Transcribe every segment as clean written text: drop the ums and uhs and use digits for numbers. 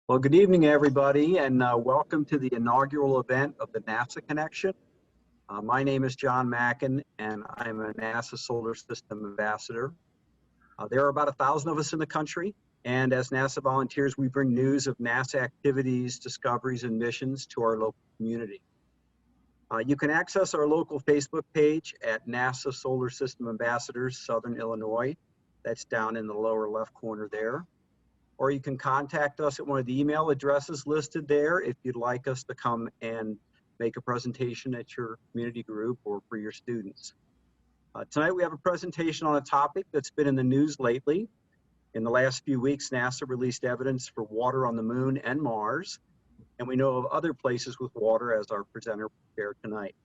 Well, good evening, everybody, and welcome to the inaugural event of the NASA Connection. My name is John McKinnon, and I'm a NASA Solar System Ambassador. There are about 1,000 of us in the country, and as NASA volunteers, we bring news of NASA activities, discoveries, and missions to our local community. You can access our local Facebook page at NASA Solar System Ambassadors, Southern Illinois. That's down in the lower left corner there. Or you can contact us at one of the email addresses listed there if you'd like us to come and make a presentation at your community group or for your students. Tonight we have a presentation on a topic that's been in the news lately. In the last few weeks, NASA released evidence for water on the Moon and Mars, and we know of other places with water, as our presenter prepared tonight.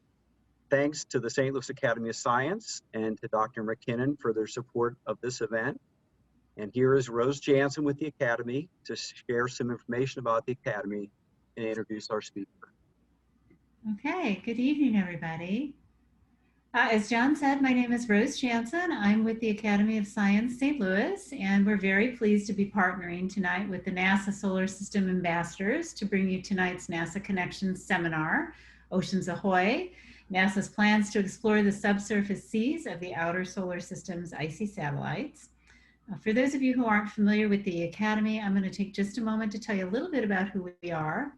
Thanks to the St. Louis Academy of Science and to Dr. McKinnon for their support of this event. And here is Rose Jansen with the Academy to share some information about the Academy and introduce our speaker. Okay, good evening, everybody. As John said, my name is Rose Jansen. I'm with the Academy of Science St. Louis, and we're very pleased to be partnering tonight with the NASA Solar System Ambassadors to bring you tonight's NASA Connections seminar, Oceans Ahoy, NASA's plans to explore the subsurface seas of the outer solar system's icy satellites. For those of you who aren't familiar with the Academy, I'm going to take just a moment to tell you a little bit about who we are.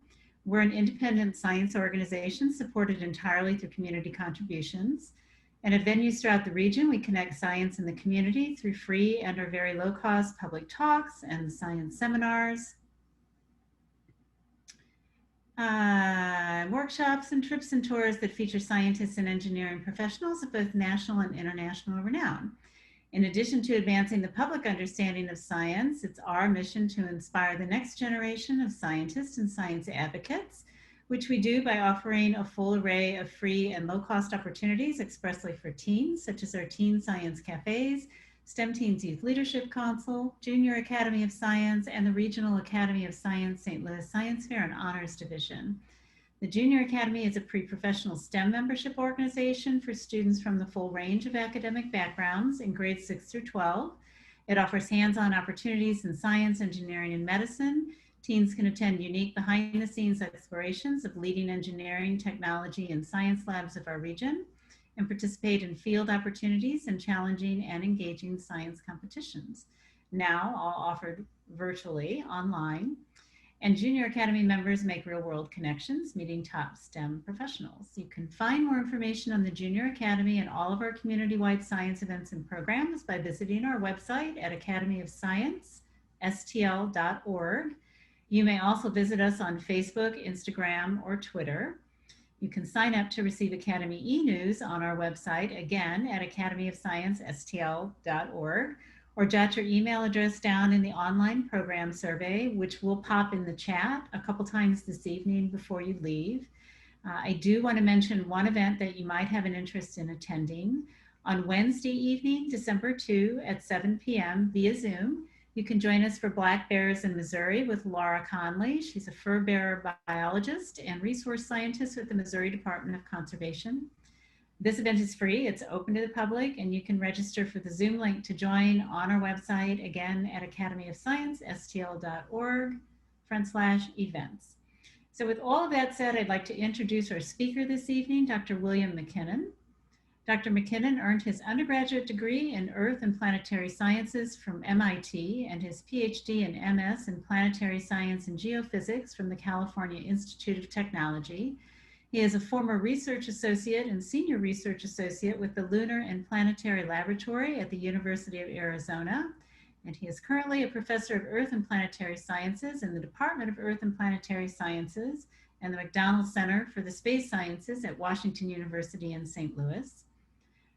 We're an independent science organization supported entirely through community contributions. And at venues throughout the region, we connect science and the community through free and or very low-cost public talks and science seminars, workshops and trips and tours that feature scientists and engineering professionals of both national and international renown. In addition to advancing the public understanding of science, it's our mission to inspire the next generation of scientists and science advocates, which we do by offering a full array of free and low-cost opportunities expressly for teens, such as our Teen Science Cafes, STEM Teens Youth Leadership Council, Junior Academy of Science, and the Regional Academy of Science St. Louis Science Fair and Honors Division. The Junior Academy is a pre-professional STEM membership organization for students from the full range of academic backgrounds in grades 6 through 12. It offers hands-on opportunities in science, engineering, and medicine. Teens can attend unique behind-the-scenes explorations of leading engineering, technology, and science labs of our region, and participate in field opportunities and challenging and engaging science competitions, now all offered virtually online. And Junior Academy members make real-world connections, meeting top STEM professionals. You can find more information on the Junior Academy and all of our community-wide science events and programs by visiting our website at academyofsciencestl.org. You may also visit us on Facebook, Instagram, or Twitter. You can sign up to receive Academy e-news on our website, again, at academyofsciencestl.org. Or jot your email address down in the online program survey, which will pop in the chat a couple times this evening before you leave. I do want to mention one event that you might have an interest in attending. On Wednesday evening, December 2 at 7 p.m. via Zoom, you can join us for Black Bears in Missouri with Laura Conley. She's a fur bearer biologist and resource scientist with the Missouri Department of Conservation. This event is free, it's open to the public, and you can register for the Zoom link to join on our website, again, at academyofsciencestl.org/events. So with all of that said, I'd like to introduce our speaker this evening, Dr. William McKinnon. Dr. McKinnon earned his undergraduate degree in Earth and Planetary Sciences from MIT and his Ph.D. and MS in Planetary Science and Geophysics from the California Institute of Technology. He is a former research associate and senior research associate with the Lunar and Planetary Laboratory at the University of Arizona. And he is currently a professor of Earth and Planetary Sciences in the Department of Earth and Planetary Sciences and the McDonnell Center for the Space Sciences at Washington University in St. Louis.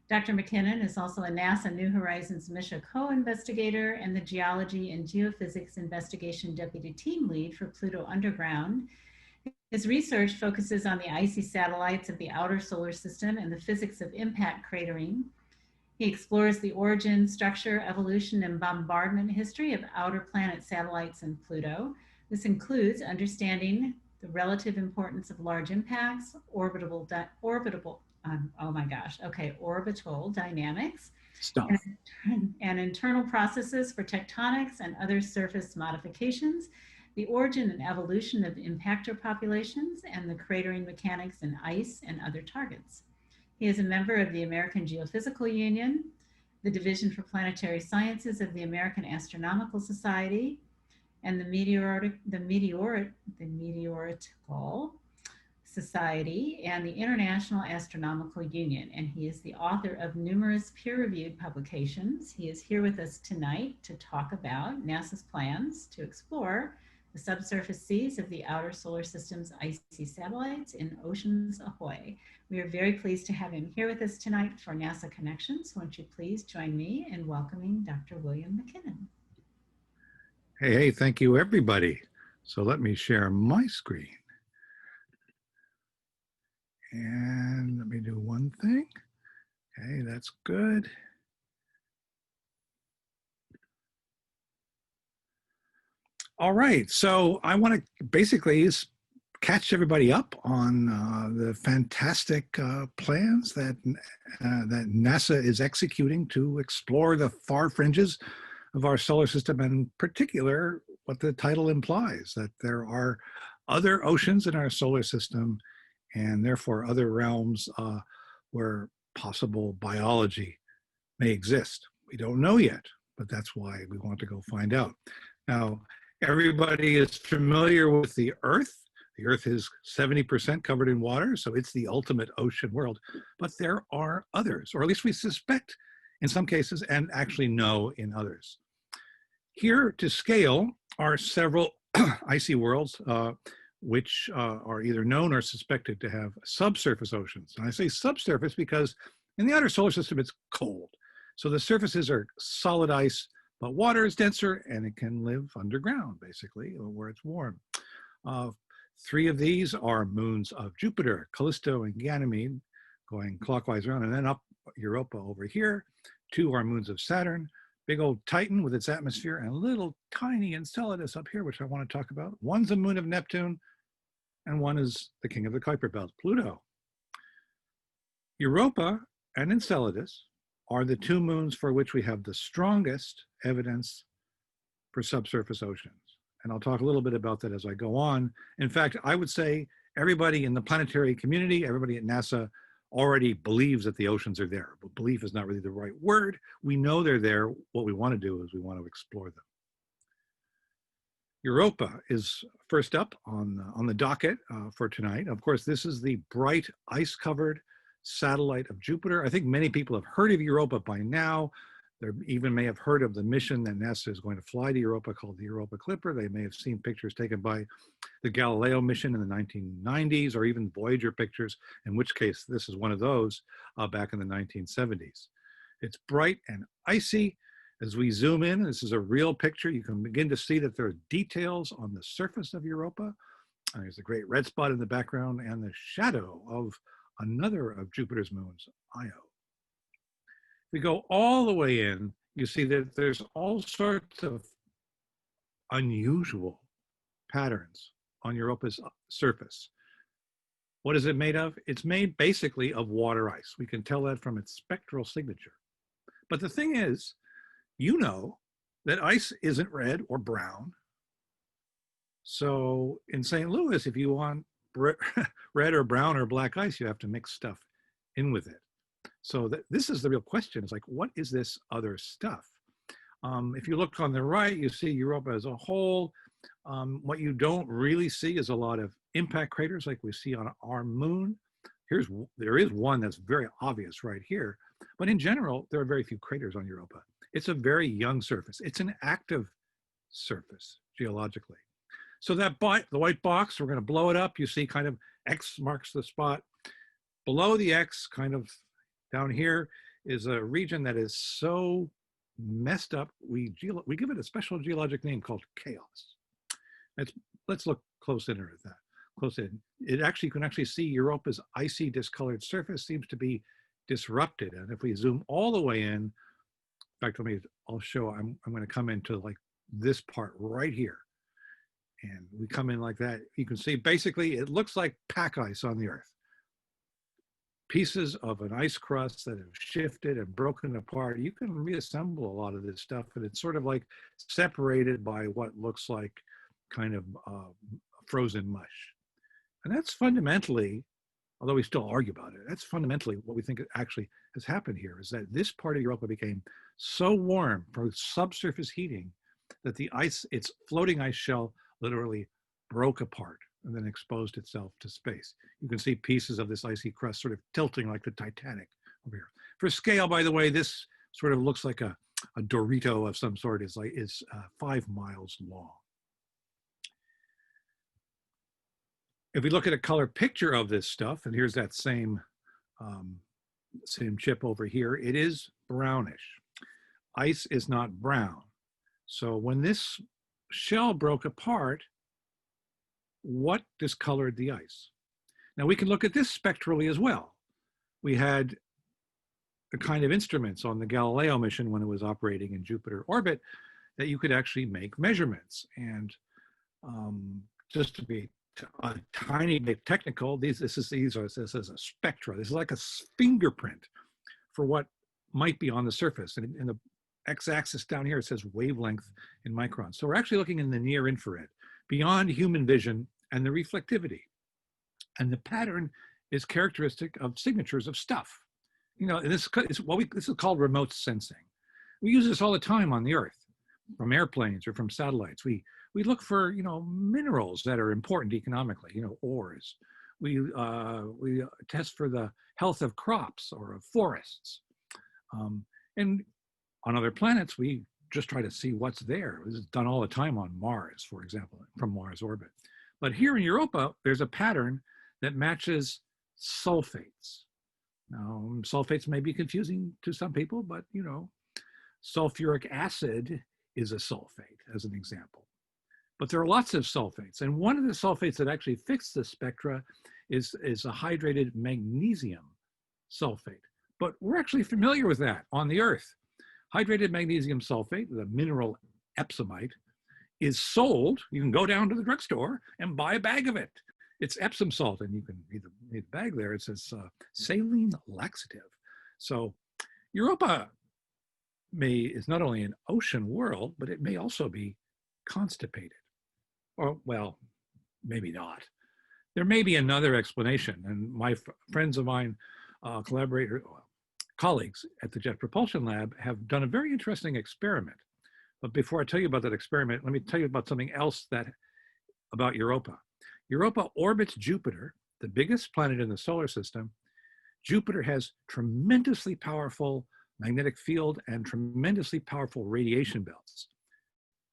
Dr. McKinnon is also a NASA New Horizons Mission co-investigator and the Geology and Geophysics Investigation Deputy Team Lead for Pluto Underground. His research focuses on the icy satellites of the outer solar system and the physics of impact cratering. He explores the origin, structure, evolution, and bombardment history of outer planet satellites and Pluto. This includes understanding the relative importance of large impacts, orbital dynamics, and internal processes for tectonics and other surface modifications, the origin and evolution of impactor populations, and the cratering mechanics in ice and other targets. He is a member of the American Geophysical Union, the Division for Planetary Sciences of the American Astronomical Society, and the Meteoritical Society and the International Astronomical Union, and he is the author of numerous peer-reviewed publications. He is here with us tonight to talk about NASA's plans to explore the subsurface seas of the outer solar system's icy satellites in oceans Ahoy. We are very pleased to have him here with us tonight for NASA Connections. Won't you please join me in welcoming Dr. William McKinnon? Hey, thank you, everybody. So let me share my screen. And let me do one thing. Okay, that's good. All right, so I want to basically catch everybody up on the fantastic plans that NASA is executing to explore the far fringes of our solar system, and in particular, what the title implies, that there are other oceans in our solar system and therefore other realms where possible biology may exist. We don't know yet, but that's why we want to go find out. Now, everybody is familiar with the Earth. The Earth is 70% covered in water, so it's the ultimate ocean world. But there are others, or at least we suspect in some cases and actually know in others. Here to scale are several icy worlds which are either known or suspected to have subsurface oceans. And I say subsurface because in the outer solar system, it's cold. So the surfaces are solid ice, but water is denser and it can live underground, basically, where it's warm. 3 of these are moons of Jupiter, Callisto and Ganymede, going clockwise around, and then up Europa over here. 2 are moons of Saturn, big old Titan with its atmosphere, and a little tiny Enceladus up here, which I want to talk about. One's a moon of Neptune, and one is the king of the Kuiper Belt, Pluto. Europa and Enceladus are the 2 moons for which we have the strongest evidence for subsurface oceans. And I'll talk a little bit about that as I go on. In fact, I would say everybody in the planetary community, everybody at NASA already believes that the oceans are there, but belief is not really the right word. We know they're there. What we want to do is we want to explore them. Europa is first up on the docket for tonight. Of course, this is the bright ice-covered satellite of Jupiter. I think many people have heard of Europa by now. They even may have heard of the mission that NASA is going to fly to Europa called the Europa Clipper. They may have seen pictures taken by the Galileo mission in the 1990s, or even Voyager pictures, in which case this is one of those back in the 1970s. It's bright and icy. As we zoom in, this is a real picture. You can begin to see that there are details on the surface of Europa. There's a great red spot in the background and the shadow of another of Jupiter's moons, Io. If we go all the way in, you see that there's all sorts of unusual patterns on Europa's surface. What is it made of? It's made basically of water ice. We can tell that from its spectral signature. But the thing is, you know that ice isn't red or brown. So in St. Louis, if you want red or brown or black ice, you have to mix stuff in with it. So this is the real question. It's like, what is this other stuff? If you look on the right, you see Europa as a whole. What you don't really see is a lot of impact craters like we see on our moon. There is one that's very obvious right here, but in general, there are very few craters on Europa. It's a very young surface. It's an active surface geologically. So the white box, we're going to blow it up. You see kind of X marks the spot. Below the X, kind of down here, is a region that is so messed up, we give it a special geologic name called chaos. Let's look close in at that. Close in. You can actually see Europa's icy discolored surface seems to be disrupted. And if we zoom all the way in fact, I'll show, I'm going to come into like this part right here. And we come in like that. You can see basically it looks like pack ice on the Earth. Pieces of an ice crust that have shifted and broken apart. You can reassemble a lot of this stuff, and it's sort of like separated by what looks like kind of frozen mush. And that's fundamentally, although we still argue about it, that's fundamentally what we think actually has happened here, is that this part of Europa became so warm from subsurface heating that the ice, its floating ice shell, literally broke apart and then exposed itself to space. You can see pieces of this icy crust sort of tilting like the Titanic over here. For scale, by the way, this sort of looks like a Dorito of some sort. Is 5 miles long. If we look at a color picture of this stuff, and here's that same chip over here, it is brownish. Ice is not brown. So when this shell broke apart, what discolored the ice? Now we can look at this spectrally as well. We had the kind of instruments on the Galileo mission when it was operating in Jupiter orbit that you could actually make measurements. And just to be a tiny bit technical, this is a spectra. This is like a fingerprint for what might be on the surface. And in the x-axis down here, it says wavelength in microns. So we're actually looking in the near infrared, beyond human vision and the reflectivity. And the pattern is characteristic of signatures of stuff. You know, this is called remote sensing. We use this all the time on the Earth, from airplanes or from satellites. We look for, you know, minerals that are important economically, you know, ores. We test for the health of crops or of forests. And on other planets, we just try to see what's there. This is done all the time on Mars, for example, from Mars orbit. But here in Europa, there's a pattern that matches sulfates. Now, sulfates may be confusing to some people, but, you know, sulfuric acid is a sulfate, as an example. But there are lots of sulfates. And one of the sulfates that actually fits the spectra is a hydrated magnesium sulfate. But we're actually familiar with that on the Earth. Hydrated magnesium sulfate, the mineral epsomite, is sold. You can go down to the drugstore and buy a bag of it. It's Epsom salt, and you can read the bag there. It says saline laxative. So Europa is not only an ocean world, but it may also be constipated. Or, well, maybe not. There may be another explanation, and my friends of mine, colleagues at the Jet Propulsion Lab have done a very interesting experiment. But before I tell you about that experiment, let me tell you about something else about Europa. Europa orbits Jupiter, the biggest planet in the solar system. Jupiter has tremendously powerful magnetic field and tremendously powerful radiation belts.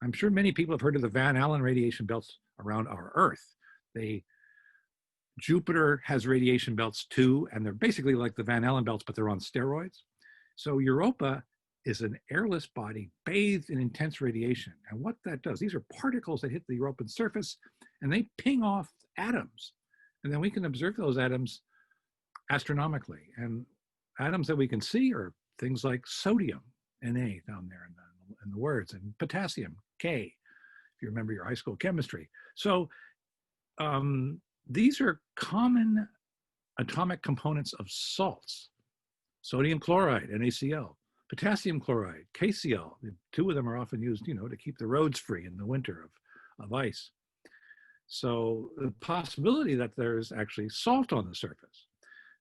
I'm sure many people have heard of the Van Allen radiation belts around our Earth. Jupiter has radiation belts too, and they're basically like the Van Allen belts, but they're on steroids. So Europa is an airless body bathed in intense radiation. And what that does, these are particles that hit the Europan surface and they ping off atoms. And then we can observe those atoms astronomically. And atoms that we can see are things like sodium, Na down there in the words, and potassium, K, if you remember your high school chemistry. So these are common atomic components of salts: sodium chloride, NaCl, potassium chloride, KCl. The two of them are often used, you know, to keep the roads free in the winter of ice. So the possibility that there's actually salt on the surface,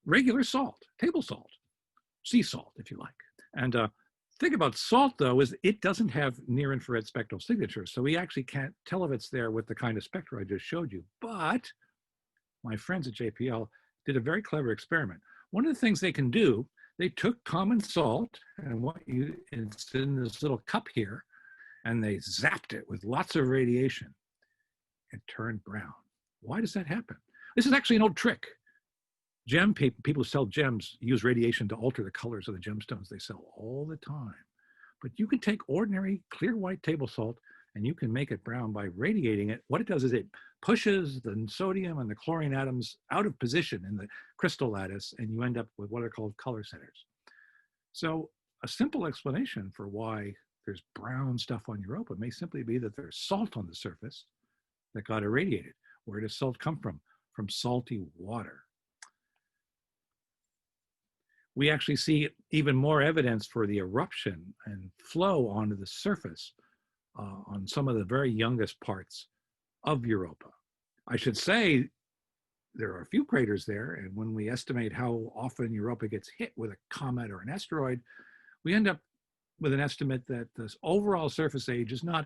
regular salt, table salt, sea salt, if you like. And thing about salt, though, is it doesn't have near-infrared spectral signatures, so we actually can't tell if it's there with the kind of spectra I just showed you. But my friends at JPL did a very clever experiment. One of the things they can do, they took common salt, and it's in this little cup here, and they zapped it with lots of radiation. It turned brown. Why does that happen? This is actually an old trick. People who sell gems use radiation to alter the colors of the gemstones they sell all the time. But you can take ordinary clear white table salt and you can make it brown by radiating it. What it does is it pushes the sodium and the chlorine atoms out of position in the crystal lattice, and you end up with what are called color centers. So a simple explanation for why there's brown stuff on Europa may simply be that there's salt on the surface that got irradiated. Where does salt come from? From salty water. We actually see even more evidence for the eruption and flow onto the surface on some of the very youngest parts of Europa. I should say there are a few craters there, and when we estimate how often Europa gets hit with a comet or an asteroid, we end up with an estimate that this overall surface age is not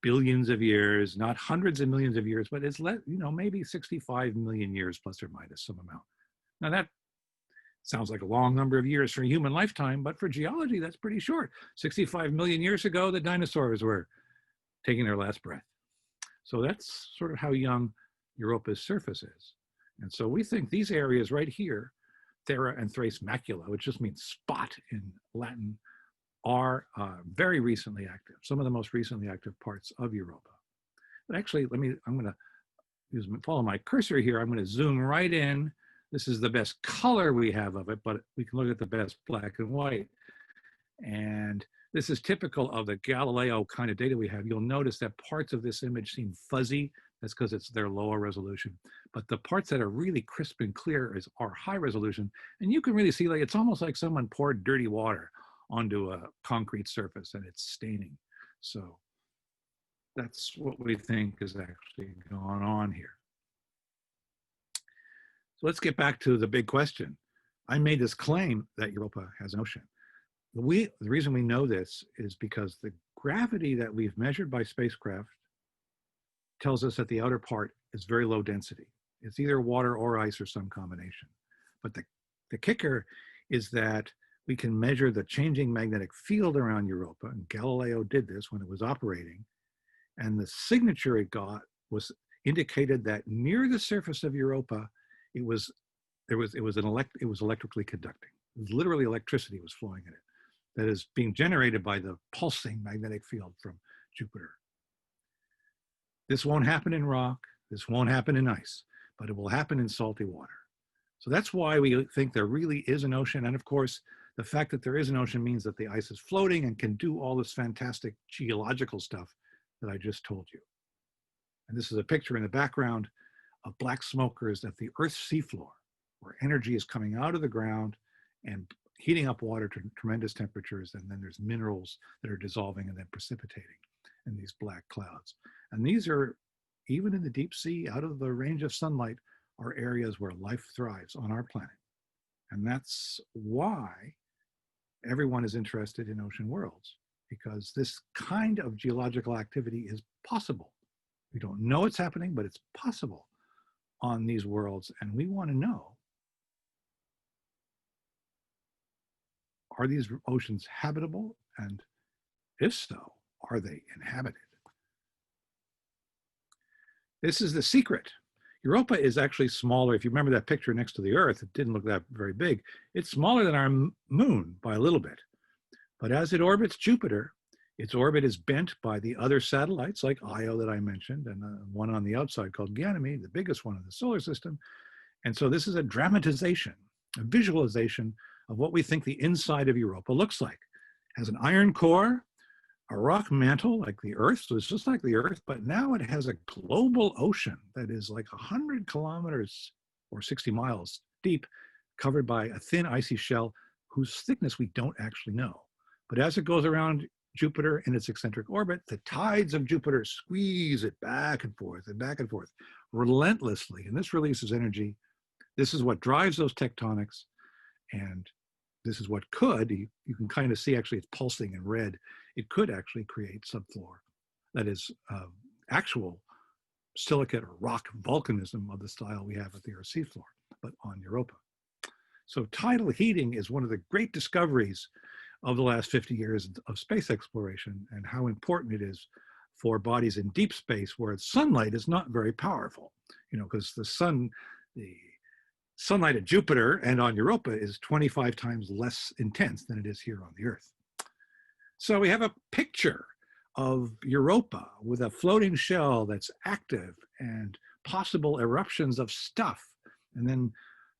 billions of years, not hundreds of millions of years, but it's maybe 65 million years plus or minus some amount. Now that sounds like a long number of years for a human lifetime, but for geology, that's pretty short. 65 million years ago, the dinosaurs were taking their last breath. So that's sort of how young Europa's surface is. And so we think these areas right here, Thera and Thrace Macula, which just means spot in Latin, are very recently active, some of the most recently active parts of Europa. But actually, I'm going to follow my cursor here. I'm going to zoom right in. This is the best color we have of it, but we can look at the best black and white. And this is typical of the Galileo kind of data we have. You'll notice that parts of this image seem fuzzy. That's because it's their lower resolution. But the parts that are really crisp and clear are high resolution. And you can really see, like, it's almost like someone poured dirty water onto a concrete surface and it's staining. So that's what we think is actually going on here. So let's get back to the big question. I made this claim that Europa has an ocean. The reason we know this is because the gravity that we've measured by spacecraft tells us that the outer part is very low density. It's either water or ice or some combination. But the kicker is that we can measure the changing magnetic field around Europa, and Galileo did this when it was operating, and the signature it got was indicated that near the surface of Europa, it was electrically conducting. It was literally electricity was flowing in it that is being generated by the pulsing magnetic field from Jupiter. This won't happen in rock, this won't happen in ice, but it will happen in salty water. So that's why we think there really is an ocean. And of course, the fact that there is an ocean means that the ice is floating and can do all this fantastic geological stuff that I just told you. And this is a picture in the background of black smokers at the Earth's seafloor, where energy is coming out of the ground and heating up water to tremendous temperatures. And then there's minerals that are dissolving and then precipitating in these black clouds. And these are, even in the deep sea, out of the range of sunlight, are areas where life thrives on our planet. And that's why everyone is interested in ocean worlds, because this kind of geological activity is possible. We don't know it's happening, but it's possible on these worlds. And we want to know, are these oceans habitable? And if so, are they inhabited? This is the secret. Europa is actually smaller. If you remember that picture next to the Earth, it didn't look that very big. It's smaller than our moon by a little bit. But as it orbits Jupiter, its orbit is bent by the other satellites like Io that I mentioned, and one on the outside called Ganymede, the biggest one in the solar system. And so this is a dramatization, a visualization of what we think the inside of Europa looks like. It has an iron core, a rock mantle like the Earth, so it's just like the Earth, but now it has a global ocean that is like 100 kilometers or 60 miles deep, covered by a thin icy shell whose thickness we don't actually know. But as it goes around Jupiter in its eccentric orbit, the tides of Jupiter squeeze it back and forth relentlessly, and this releases energy. This is what drives those tectonics, and this is what could, you can kind of see actually it's pulsing in red. It could actually create subfloor. That is actual silicate or rock volcanism of the style we have at the Earth's seafloor, but on Europa. So tidal heating is one of the great discoveries of the last 50 years of space exploration, and how important it is for bodies in deep space where sunlight is not very powerful, because the sunlight at Jupiter and on Europa is 25 times less intense than it is here on the Earth. So we have a picture of Europa with a floating shell that's active and possible eruptions of stuff, and then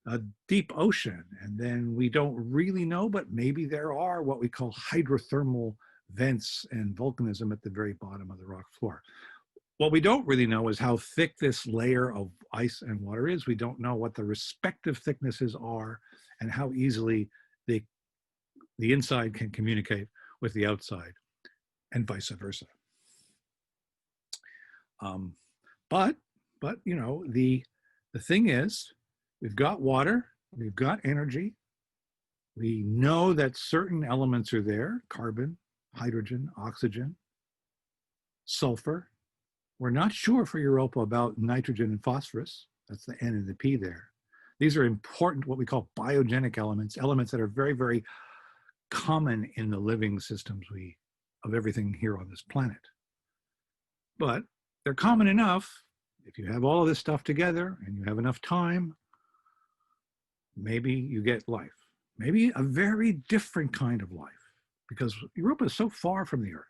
a deep ocean. And then we don't really know, but maybe there are what we call hydrothermal vents and volcanism at the very bottom of the rock floor. What we don't really know is how thick this layer of ice and water is. We don't know what the respective thicknesses are and how easily the inside can communicate with the outside and vice versa. But you know, the thing is, we've got water, we've got energy. We know that certain elements are there: carbon, hydrogen, oxygen, sulfur. We're not sure for Europa about nitrogen and phosphorus. That's the N and the P there. These are important, what we call biogenic elements, elements that are very, very common in the living systems of everything here on this planet. But they're common enough. If you have all of this stuff together and you have enough time, maybe you get life. Maybe a very different kind of life, because Europa is so far from the Earth.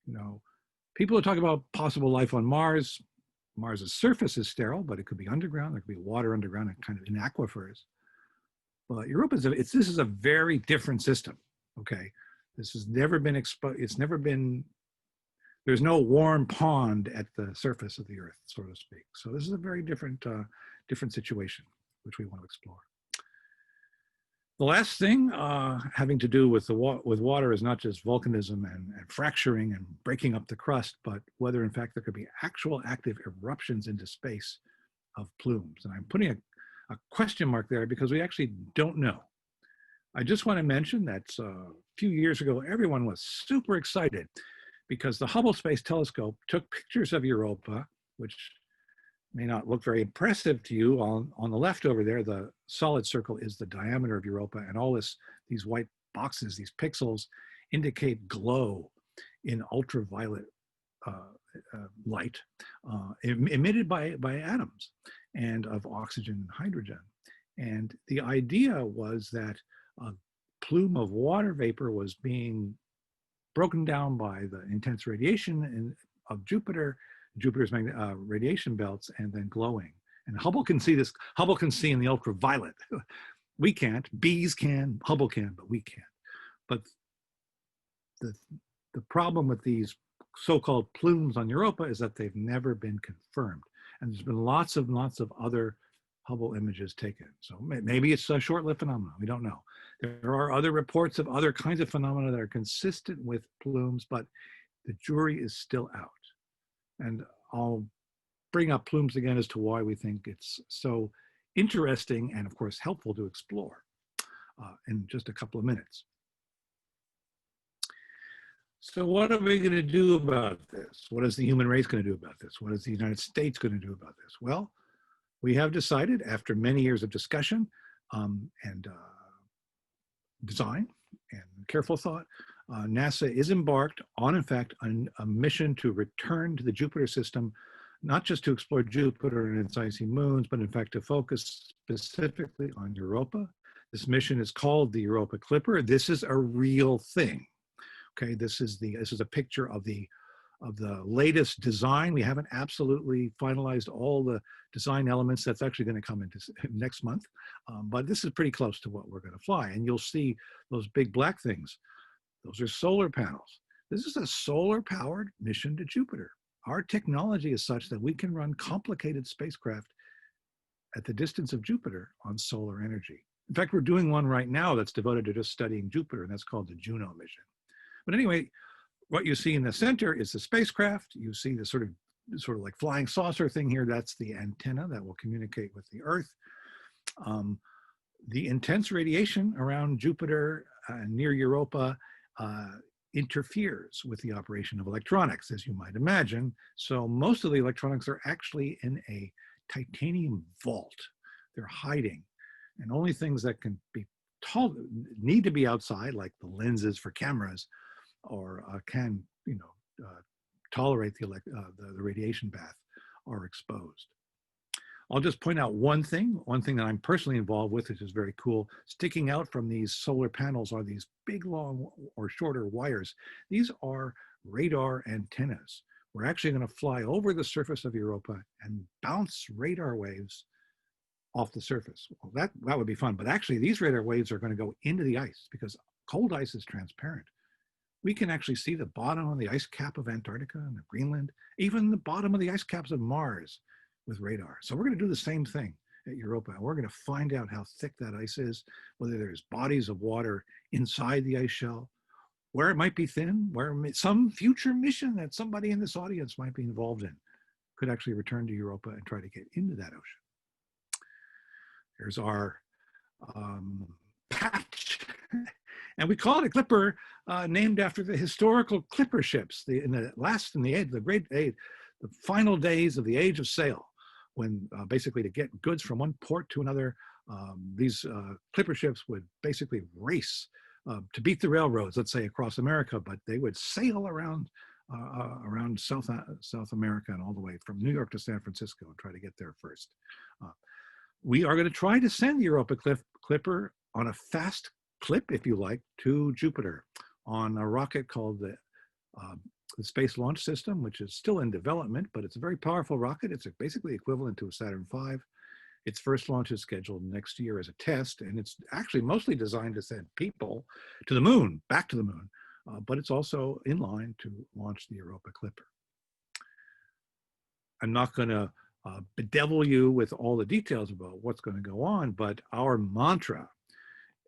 You know, people are talking about possible life on Mars. Mars's surface is sterile, but it could be underground. There could be water underground and kind of in aquifers. But Europa this is a very different system. Okay, this has never been exposed. It's never been. There's no warm pond at the surface of the Earth, so to speak. So this is a very different situation, which we want to explore. The last thing having to do with water is not just volcanism and fracturing and breaking up the crust, but whether in fact there could be actual active eruptions into space of plumes. And I'm putting a question mark there because we actually don't know. I just want to mention that a few years ago, everyone was super excited because the Hubble Space Telescope took pictures of Europa, which may not look very impressive to you. On the left over there, the solid circle is the diameter of Europa, and all these white boxes, these pixels, indicate glow in ultraviolet light emitted by atoms and of oxygen and hydrogen. And the idea was that a plume of water vapor was being broken down by the intense radiation of Jupiter's radiation belts, and then glowing. And Hubble can see this. Hubble can see in the ultraviolet. We can't. Bees can. Hubble can, but we can't. But the problem with these so-called plumes on Europa is that they've never been confirmed. And there's been lots of other Hubble images taken. So maybe it's a short-lived phenomenon. We don't know. There are other reports of other kinds of phenomena that are consistent with plumes, but the jury is still out. And I'll bring up plumes again as to why we think it's so interesting and, of course, helpful to explore in just a couple of minutes. So what are we going to do about this? What is the human race going to do about this? What is the United States going to do about this? Well, we have decided, after many years of discussion and design and careful thought, NASA is embarked on, in fact, a mission to return to the Jupiter system, not just to explore Jupiter and its icy moons, but in fact to focus specifically on Europa. This mission is called the Europa Clipper. This is a real thing. Okay, this is a picture of the latest design. We haven't absolutely finalized all the design elements. That's actually going to come into next month, but this is pretty close to what we're going to fly. And you'll see those big black things. Those are solar panels. This is a solar-powered mission to Jupiter. Our technology is such that we can run complicated spacecraft at the distance of Jupiter on solar energy. In fact, we're doing one right now that's devoted to just studying Jupiter, and that's called the Juno mission. But anyway, what you see in the center is the spacecraft. You see the sort of like flying saucer thing here. That's the antenna that will communicate with the Earth. The intense radiation around Jupiter near Europa interferes with the operation of electronics, as you might imagine. So most of the electronics are actually in a titanium vault. They're hiding, and only things that can be need to be outside, like the lenses for cameras, or can tolerate the radiation bath, are exposed. I'll just point out one thing that I'm personally involved with, which is very cool. Sticking out from these solar panels are these big, long, or shorter wires. These are radar antennas. We're actually going to fly over the surface of Europa and bounce radar waves off the surface. Well, that would be fun, but actually these radar waves are going to go into the ice because cold ice is transparent. We can actually see the bottom of the ice cap of Antarctica and Greenland, even the bottom of the ice caps of Mars with radar. So we're going to do the same thing at Europa. We're going to find out how thick that ice is, whether there's bodies of water inside the ice shell, where it might be thin, where some future mission that somebody in this audience might be involved in could actually return to Europa and try to get into that ocean. Here's our patch. And we call it a clipper, named after the historical clipper ships. In the final days of the age of sail, when basically to get goods from one port to another, these clipper ships would basically race to beat the railroads, let's say across America, but they would sail around South America and all the way from New York to San Francisco and try to get there first. We are going to try to send the Europa Clipper on a fast clip, if you like, to Jupiter on a rocket called the Space Launch System, which is still in development, but it's a very powerful rocket. It's basically equivalent to a Saturn V. Its first launch is scheduled next year as a test, and it's actually mostly designed to send people to the moon, back to the moon, but it's also in line to launch the Europa Clipper. I'm not going to bedevil you with all the details about what's going to go on, but our mantra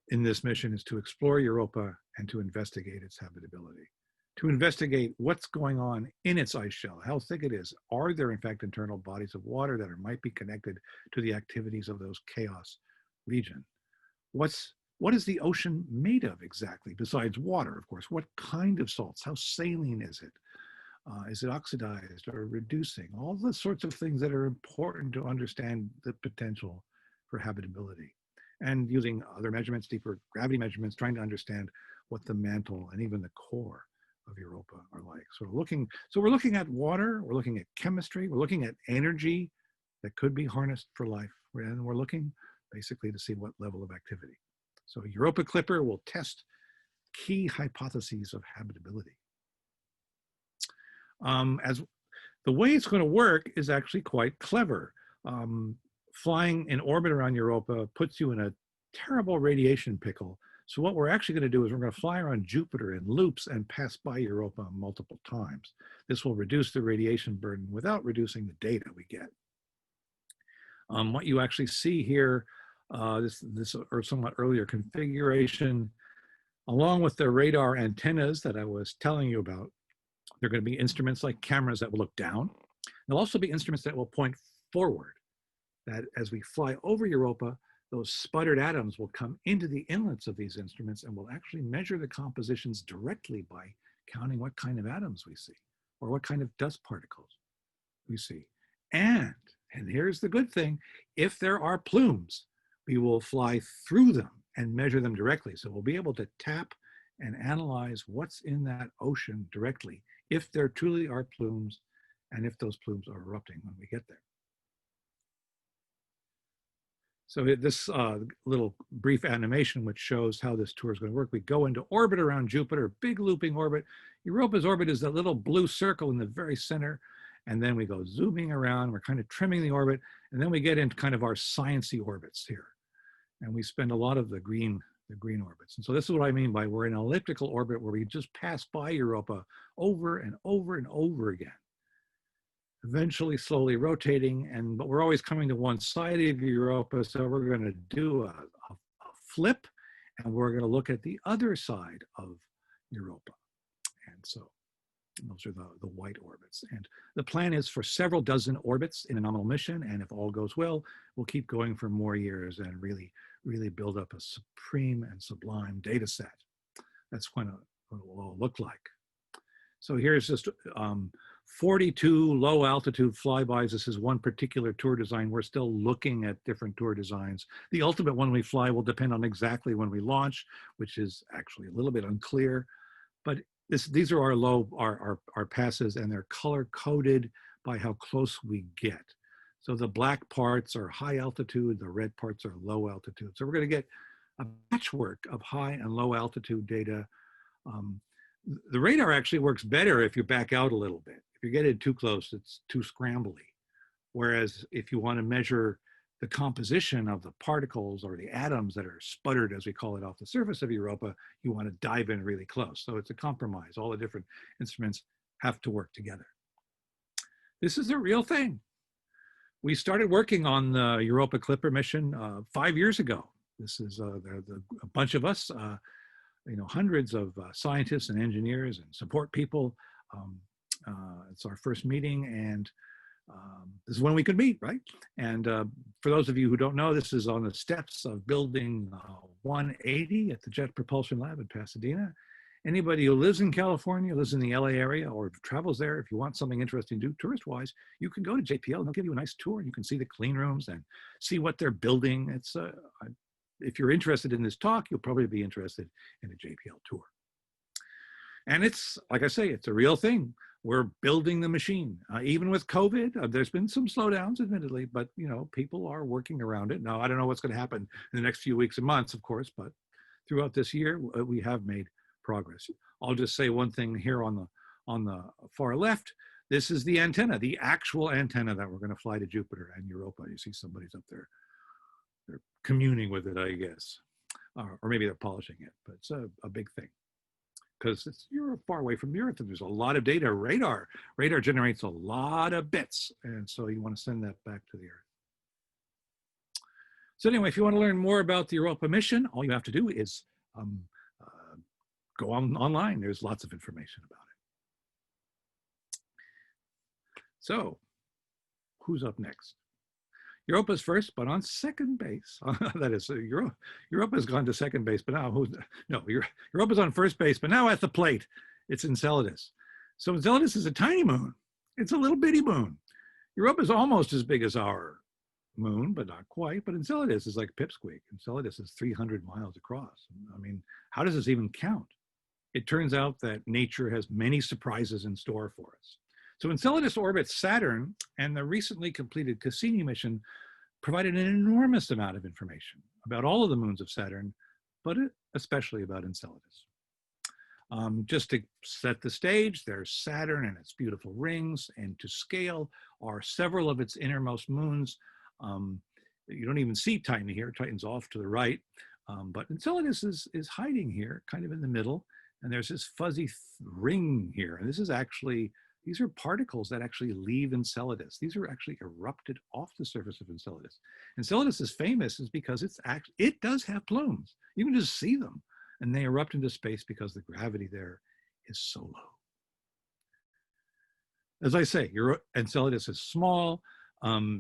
in this mission is to explore Europa and to investigate its habitability, to investigate what's going on in its ice shell, how thick it is. Are there in fact internal bodies of water that might be connected to the activities of those chaos region? What is the ocean made of exactly, besides water, of course? What kind of salts? How saline is it? Is it oxidized or reducing? All the sorts of things that are important to understand the potential for habitability. And using other measurements, deeper gravity measurements, trying to understand what the mantle and even the core of Europa are like. So we're looking at water, we're looking at chemistry, we're looking at energy that could be harnessed for life, and we're looking basically to see what level of activity. So Europa Clipper will test key hypotheses of habitability. As the way it's going to work is actually quite clever. Flying in orbit around Europa puts you in a terrible radiation pickle. So what we're actually going to do is we're going to fly around Jupiter in loops and pass by Europa multiple times. This will reduce the radiation burden without reducing the data we get. What you actually see here, this or somewhat earlier configuration, along with the radar antennas that I was telling you about, there are going to be instruments like cameras that will look down. There'll also be instruments that will point forward, that as we fly over Europa, those sputtered atoms will come into the inlets of these instruments and will actually measure the compositions directly by counting what kind of atoms we see or what kind of dust particles we see. And here's the good thing, if there are plumes, we will fly through them and measure them directly. So we'll be able to tap and analyze what's in that ocean directly, if there truly are plumes and if those plumes are erupting when we get there. So this little brief animation which shows how this tour is going to work. We go into orbit around Jupiter, big looping orbit. Europa's orbit is that little blue circle in the very center. And then we go zooming around. We're kind of trimming the orbit. And then we get into kind of our sciencey orbits here. And we spend a lot of the green orbits. And so this is what I mean by we're in an elliptical orbit where we just pass by Europa over and over and over again. Eventually slowly rotating, but we're always coming to one side of Europa, so we're going to do a flip, and we're going to look at the other side of Europa. And so those are the white orbits. And the plan is for several dozen orbits in a nominal mission, and if all goes well, we'll keep going for more years and really build up a supreme and sublime data set. That's what it will all look like. So here's just 42 low altitude flybys. This is one particular tour design. We're still looking at different tour designs. The ultimate one we fly will depend on exactly when we launch, which is actually a little bit unclear. But these are our passes, and they're color coded by how close we get. So the black parts are high altitude, the red parts are low altitude. So we're going to get a patchwork of high and low altitude data. The radar actually works better if you back out a little bit. If you get it too close, it's too scrambly. Whereas if you want to measure the composition of the particles or the atoms that are sputtered, as we call it, off the surface of Europa, you want to dive in really close. So it's a compromise. All the different instruments have to work together. This is a real thing. We started working on the Europa Clipper mission 5 years ago. This is a bunch of us, hundreds of scientists and engineers and support people. It's our first meeting, and this is when we could meet, right? And for those of you who don't know, this is on the steps of building 180 at the Jet Propulsion Lab in Pasadena. Anybody who lives in California, lives in the LA area, or travels there, if you want something interesting to do tourist-wise, you can go to JPL and they'll give you a nice tour. You can see the clean rooms and see what they're building. It's if you're interested in this talk, you'll probably be interested in a JPL tour. And it's, like I say, it's a real thing. We're building the machine. Even with COVID, there's been some slowdowns, admittedly, but you know, people are working around it. Now, I don't know what's going to happen in the next few weeks and months, of course, but throughout this year, we have made progress. I'll just say one thing here on the far left. This is the antenna, the actual antenna that we're going to fly to Jupiter and Europa. You see somebody's up there. They're communing with it, I guess, or maybe they're polishing it, but it's a big thing. Because you're far away from the Earth and there's a lot of data. Radar generates a lot of bits. And so you want to send that back to the Earth. So anyway, if you want to learn more about the Europa mission, all you have to do is go online. There's lots of information about it. So who's up next? Europa's first, but on second base. That is, Europa's gone to second base, but now Europa's on first base, but now at the plate, it's Enceladus. So Enceladus is a tiny moon. It's a little bitty moon. Europa's almost as big as our moon, but not quite. But Enceladus is like pipsqueak. Enceladus is 300 miles across. I mean, how does this even count? It turns out that nature has many surprises in store for us. So Enceladus orbits Saturn, and the recently completed Cassini mission provided an enormous amount of information about all of the moons of Saturn, but especially about Enceladus. Just to set the stage, there's Saturn and its beautiful rings, and to scale are several of its innermost moons. You don't even see Titan here. Titan's off to the right, but Enceladus is hiding here, kind of in the middle, and there's this fuzzy ring here, and this is actually, these are particles that actually leave Enceladus. These are actually erupted off the surface of Enceladus. Enceladus is famous is because it does have plumes. You can just see them, and they erupt into space because the gravity there is so low. As I say, Enceladus is small.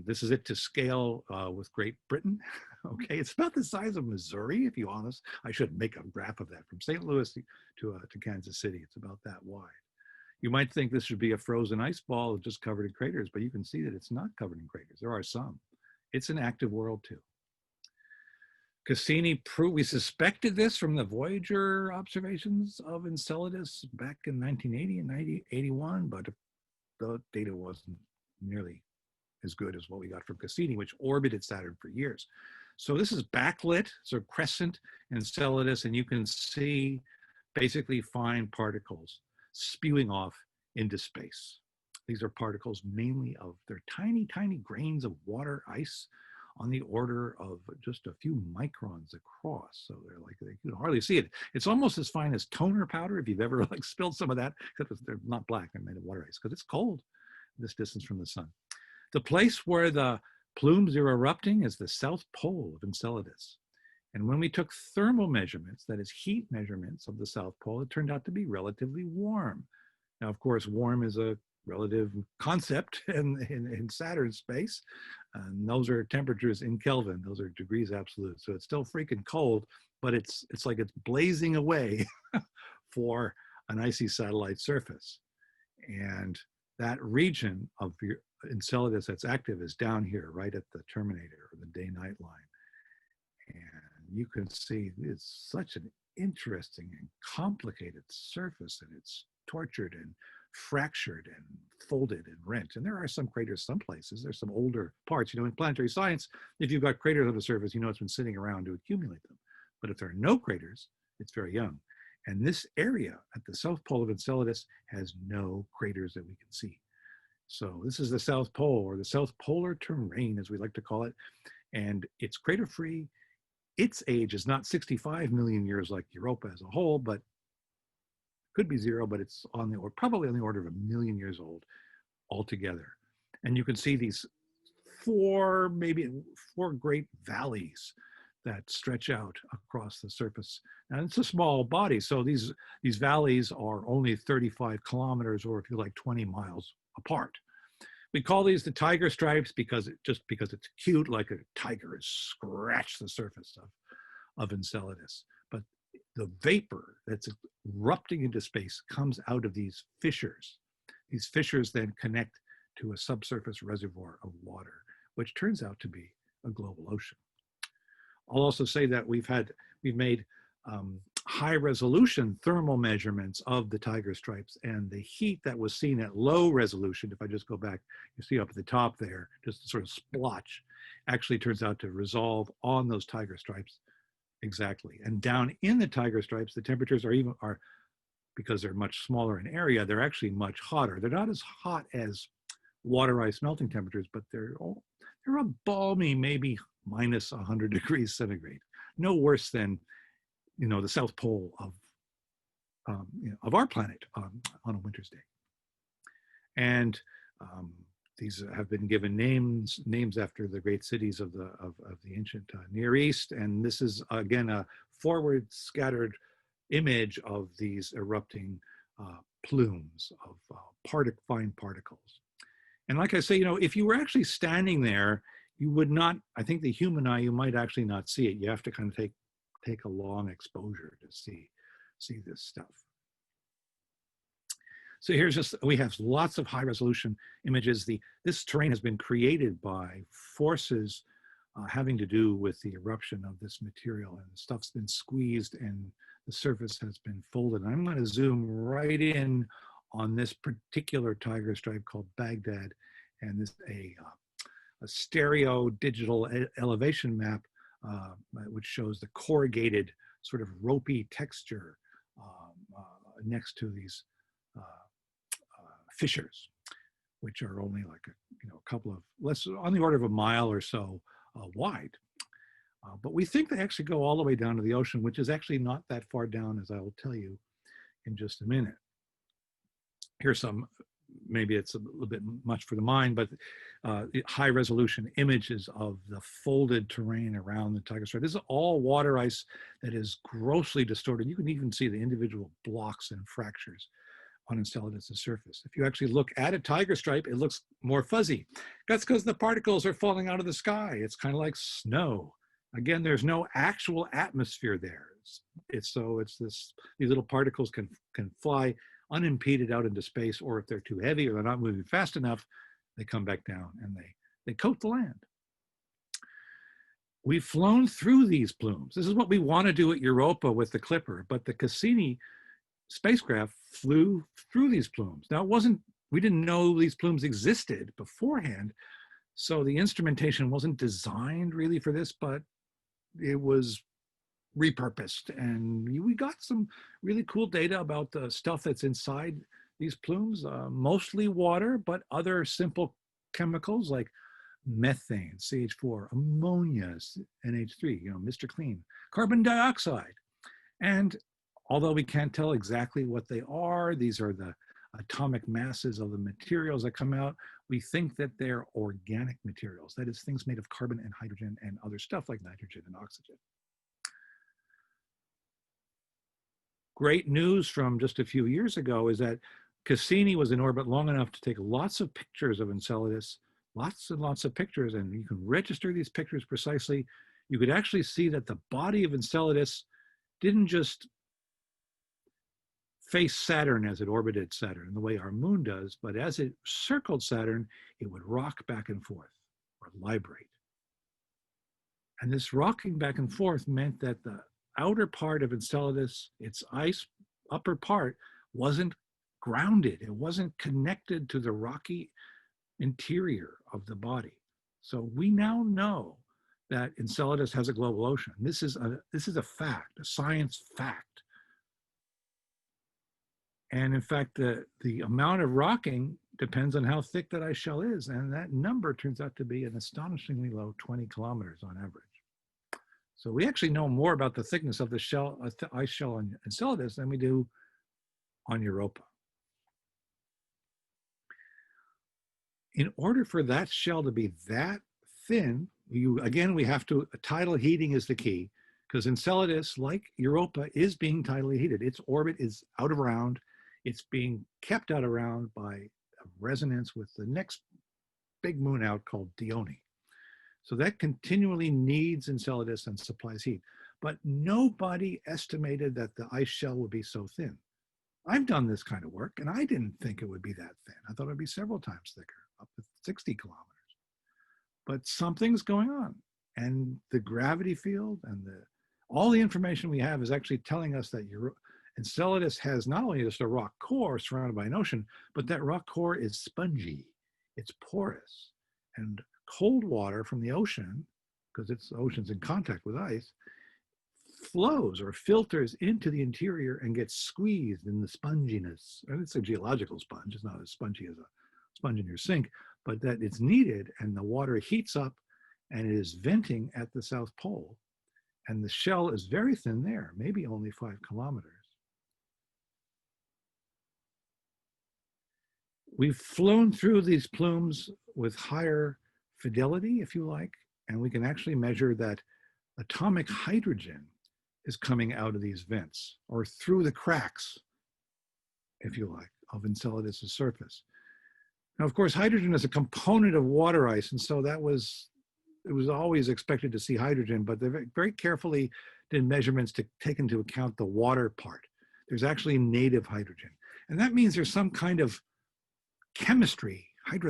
This is it to scale with Great Britain. Okay, it's about the size of Missouri, if you're honest. I should make a graph of that from St. Louis to Kansas City. It's about that wide. You might think this should be a frozen ice ball just covered in craters, but you can see that it's not covered in craters. There are some. It's an active world too. Cassini proved, we suspected this from the Voyager observations of Enceladus back in 1980 and 1981, but the data wasn't nearly as good as what we got from Cassini, which orbited Saturn for years. So this is backlit, so crescent Enceladus, and you can see basically fine particles spewing off into space. These are particles mainly of, they're tiny, tiny grains of water ice on the order of just a few microns across. So they're like, you can hardly see it. It's almost as fine as toner powder, if you've ever like spilled some of that, except they're not black, they're made of water ice, because it's cold this distance from the sun. The place where the plumes are erupting is the south pole of Enceladus. And when we took thermal measurements, that is heat measurements of the South Pole, it turned out to be relatively warm. Now, of course, warm is a relative concept in Saturn space. And those are temperatures in Kelvin. Those are degrees absolute. So it's still freaking cold, but it's like it's blazing away for an icy satellite surface. And that region of Enceladus that's active is down here, right at the terminator or the day-night line. And you can see it's such an interesting and complicated surface, and it's tortured and fractured and folded and rent. And there are some craters some places. There's some older parts. You know, in planetary science, if you've got craters on the surface, you know it's been sitting around to accumulate them. But if there are no craters, it's very young. And this area at the south pole of Enceladus has no craters that we can see. So this is the South Pole, or the South Polar Terrain, as we like to call it. And it's crater-free. Its age is not 65 million years like Europa as a whole, but could be zero, but it's on the, or probably on the order of 1 million years old altogether. And you can see these maybe four great valleys that stretch out across the surface. And it's a small body. So these valleys are only 35 kilometers, or if you like, 20 miles apart, We call these the tiger stripes because it's cute, like a tiger has scratched the surface of Enceladus. But the vapor that's erupting into space comes out of these fissures. These fissures then connect to a subsurface reservoir of water, which turns out to be a global ocean. I'll also say that we've made high resolution thermal measurements of the tiger stripes, and the heat that was seen at low resolution, if I just go back, you see up at the top there, just a sort of splotch, actually turns out to resolve on those tiger stripes exactly. And down in the tiger stripes, the temperatures are because they're much smaller in area, they're actually much hotter. They're not as hot as water ice melting temperatures, but they're a balmy, maybe minus 100 degrees centigrade. No worse than, the South Pole of our planet on a winter's day. And these have been given names after the great cities of the ancient Near East. And this is, again, a forward scattered image of these erupting plumes of fine particles. And like I say, if you were actually standing there, you would not, I think the human eye, you might actually not see it. You have to kind of take a long exposure to see this stuff. So we have lots of high resolution images. This terrain has been created by forces having to do with the eruption of this material, and the stuff's been squeezed and the surface has been folded. And I'm going to zoom right in on this particular tiger stripe called Baghdad, and this a stereo digital elevation map which shows the corrugated sort of ropey texture next to these fissures, which are only like a couple of less on the order of a mile or so wide. But we think they actually go all the way down to the ocean, which is actually not that far down, as I will tell you in just a minute. Here's some, maybe it's a little bit much for the mind, but high resolution images of the folded terrain around the tiger stripe. This is all water ice that is grossly distorted. You can even see the individual blocks and fractures on Enceladus' surface. If you actually look at a tiger stripe, it looks more fuzzy. That's because the particles are falling out of the sky. It's kind of like snow. Again, there's no actual atmosphere there. These little particles can fly unimpeded out into space, or if they're too heavy or they're not moving fast enough, they come back down and they coat the land. We've flown through these plumes. This is what we want to do at Europa with the Clipper, but the Cassini spacecraft flew through these plumes. Now, we didn't know these plumes existed beforehand, so the instrumentation wasn't designed really for this, but it was repurposed, and we got some really cool data about the stuff that's inside these plumes, mostly water, but other simple chemicals like methane, CH4, ammonia, NH3, Mr. Clean, carbon dioxide. And although we can't tell exactly what they are, these are the atomic masses of the materials that come out, we think that they're organic materials. That is, things made of carbon and hydrogen and other stuff like nitrogen and oxygen. Great news from just a few years ago is that Cassini was in orbit long enough to take lots of pictures of Enceladus, lots and lots of pictures, and you can register these pictures precisely. You could actually see that the body of Enceladus didn't just face Saturn as it orbited Saturn, the way our moon does, but as it circled Saturn, it would rock back and forth or librate. And this rocking back and forth meant that the outer part of Enceladus, its ice upper part, wasn't grounded. It wasn't connected to the rocky interior of the body. So we now know that Enceladus has a global ocean. This is a fact, a science fact. And in fact, the amount of rocking depends on how thick that ice shell is. And that number turns out to be an astonishingly low 20 kilometers on average. So we actually know more about the thickness of the ice shell on Enceladus than we do on Europa. In order for that shell to be that thin, we have to, tidal heating is the key, because Enceladus, like Europa, is being tidally heated. Its orbit is out of round. It's being kept out of round by a resonance with the next big moon out called Dione. So that continually needs Enceladus and supplies heat. But nobody estimated that the ice shell would be so thin. I've done this kind of work, and I didn't think it would be that thin. I thought it would be several times thicker, up to 60 kilometers. But something's going on. And the gravity field and all the information we have is actually telling us that Enceladus has not only just a rock core surrounded by an ocean, but that rock core is spongy. It's porous. And cold water from the ocean, because the ocean's in contact with ice, flows or filters into the interior and gets squeezed in the sponginess. And it's a geological sponge. It's not as spongy as a sponge in your sink, but that it's needed, and the water heats up and it is venting at the South Pole. And the shell is very thin there, maybe only 5 kilometers. We've flown through these plumes with higher fidelity, if you like, and we can actually measure that atomic hydrogen is coming out of these vents or through the cracks, if you like, of Enceladus' surface. Now, of course, hydrogen is a component of water ice, and so it was always expected to see hydrogen, but they very carefully did measurements to take into account the water part. There's actually native hydrogen. And that means there's some kind of chemistry,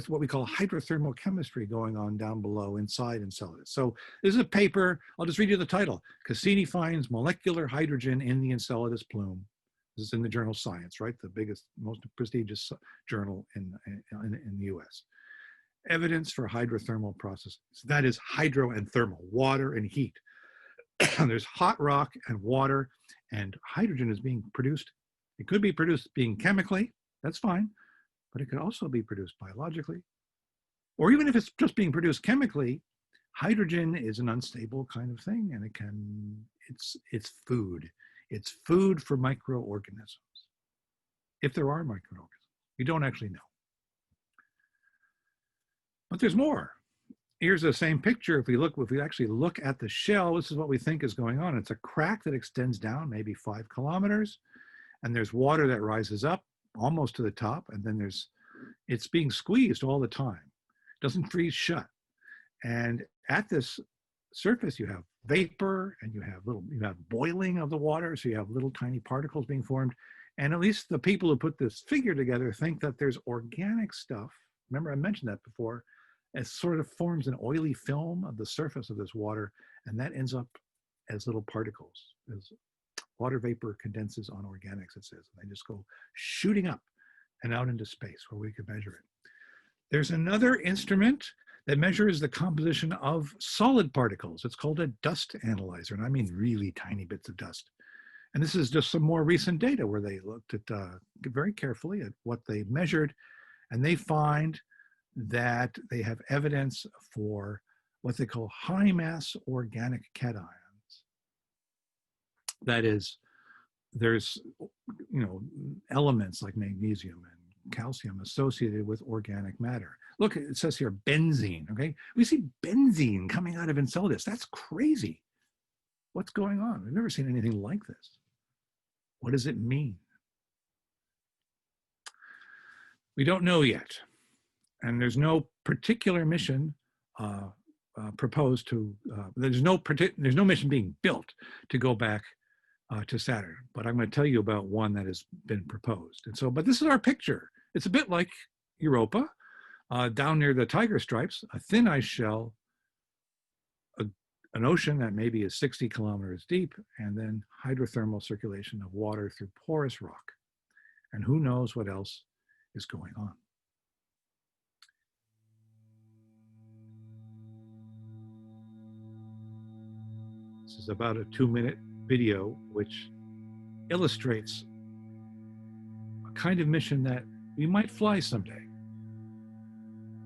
what we call hydrothermal chemistry going on down below inside Enceladus. So this is a paper, I'll just read you the title. Cassini finds molecular hydrogen in the Enceladus plume. This is in the journal Science, right? The biggest, most prestigious journal in the US. Evidence for hydrothermal processes. That is hydro and thermal, water and heat. There's hot rock and water, and hydrogen is being produced. It could be produced being chemically, that's fine, but it could also be produced biologically. Or even if it's just being produced chemically, hydrogen is an unstable kind of thing, and it's food. It's food for microorganisms. If there are microorganisms, we don't actually know. But there's more. Here's the same picture. If we actually look at the shell, this is what we think is going on. It's a crack that extends down maybe 5 kilometers, and there's water that rises up almost to the top, and then it's being squeezed all the time. It doesn't freeze shut. And at this surface, you have vapor, and you have boiling of the water, so you have little tiny particles being formed. And at least the people who put this figure together think that there's organic stuff. Remember, I mentioned that before. It sort of forms an oily film of the surface of this water, and that ends up as little particles. As water vapor condenses on organics, it says, and they just go shooting up and out into space where we can measure it. There's another instrument that measures the composition of solid particles. It's called a dust analyzer, and I mean really tiny bits of dust. And this is just some more recent data where they looked at very carefully at what they measured, and they find that they have evidence for what they call high mass organic cations. That is, there's elements like magnesium and calcium associated with organic matter. Look, it says here benzene, okay? We see benzene coming out of Enceladus. That's crazy. What's going on? We've never seen anything like this. What does it mean? We don't know yet. And there's no particular mission proposed to, there's no mission being built to go back to Saturn, but I'm going to tell you about one that has been proposed. And so, but this is our picture. It's a bit like Europa, down near the tiger stripes, a thin ice shell, an ocean that maybe is 60 kilometers deep, and then hydrothermal circulation of water through porous rock. And who knows what else is going on. This is about a 2-minute video which illustrates a kind of mission that we might fly someday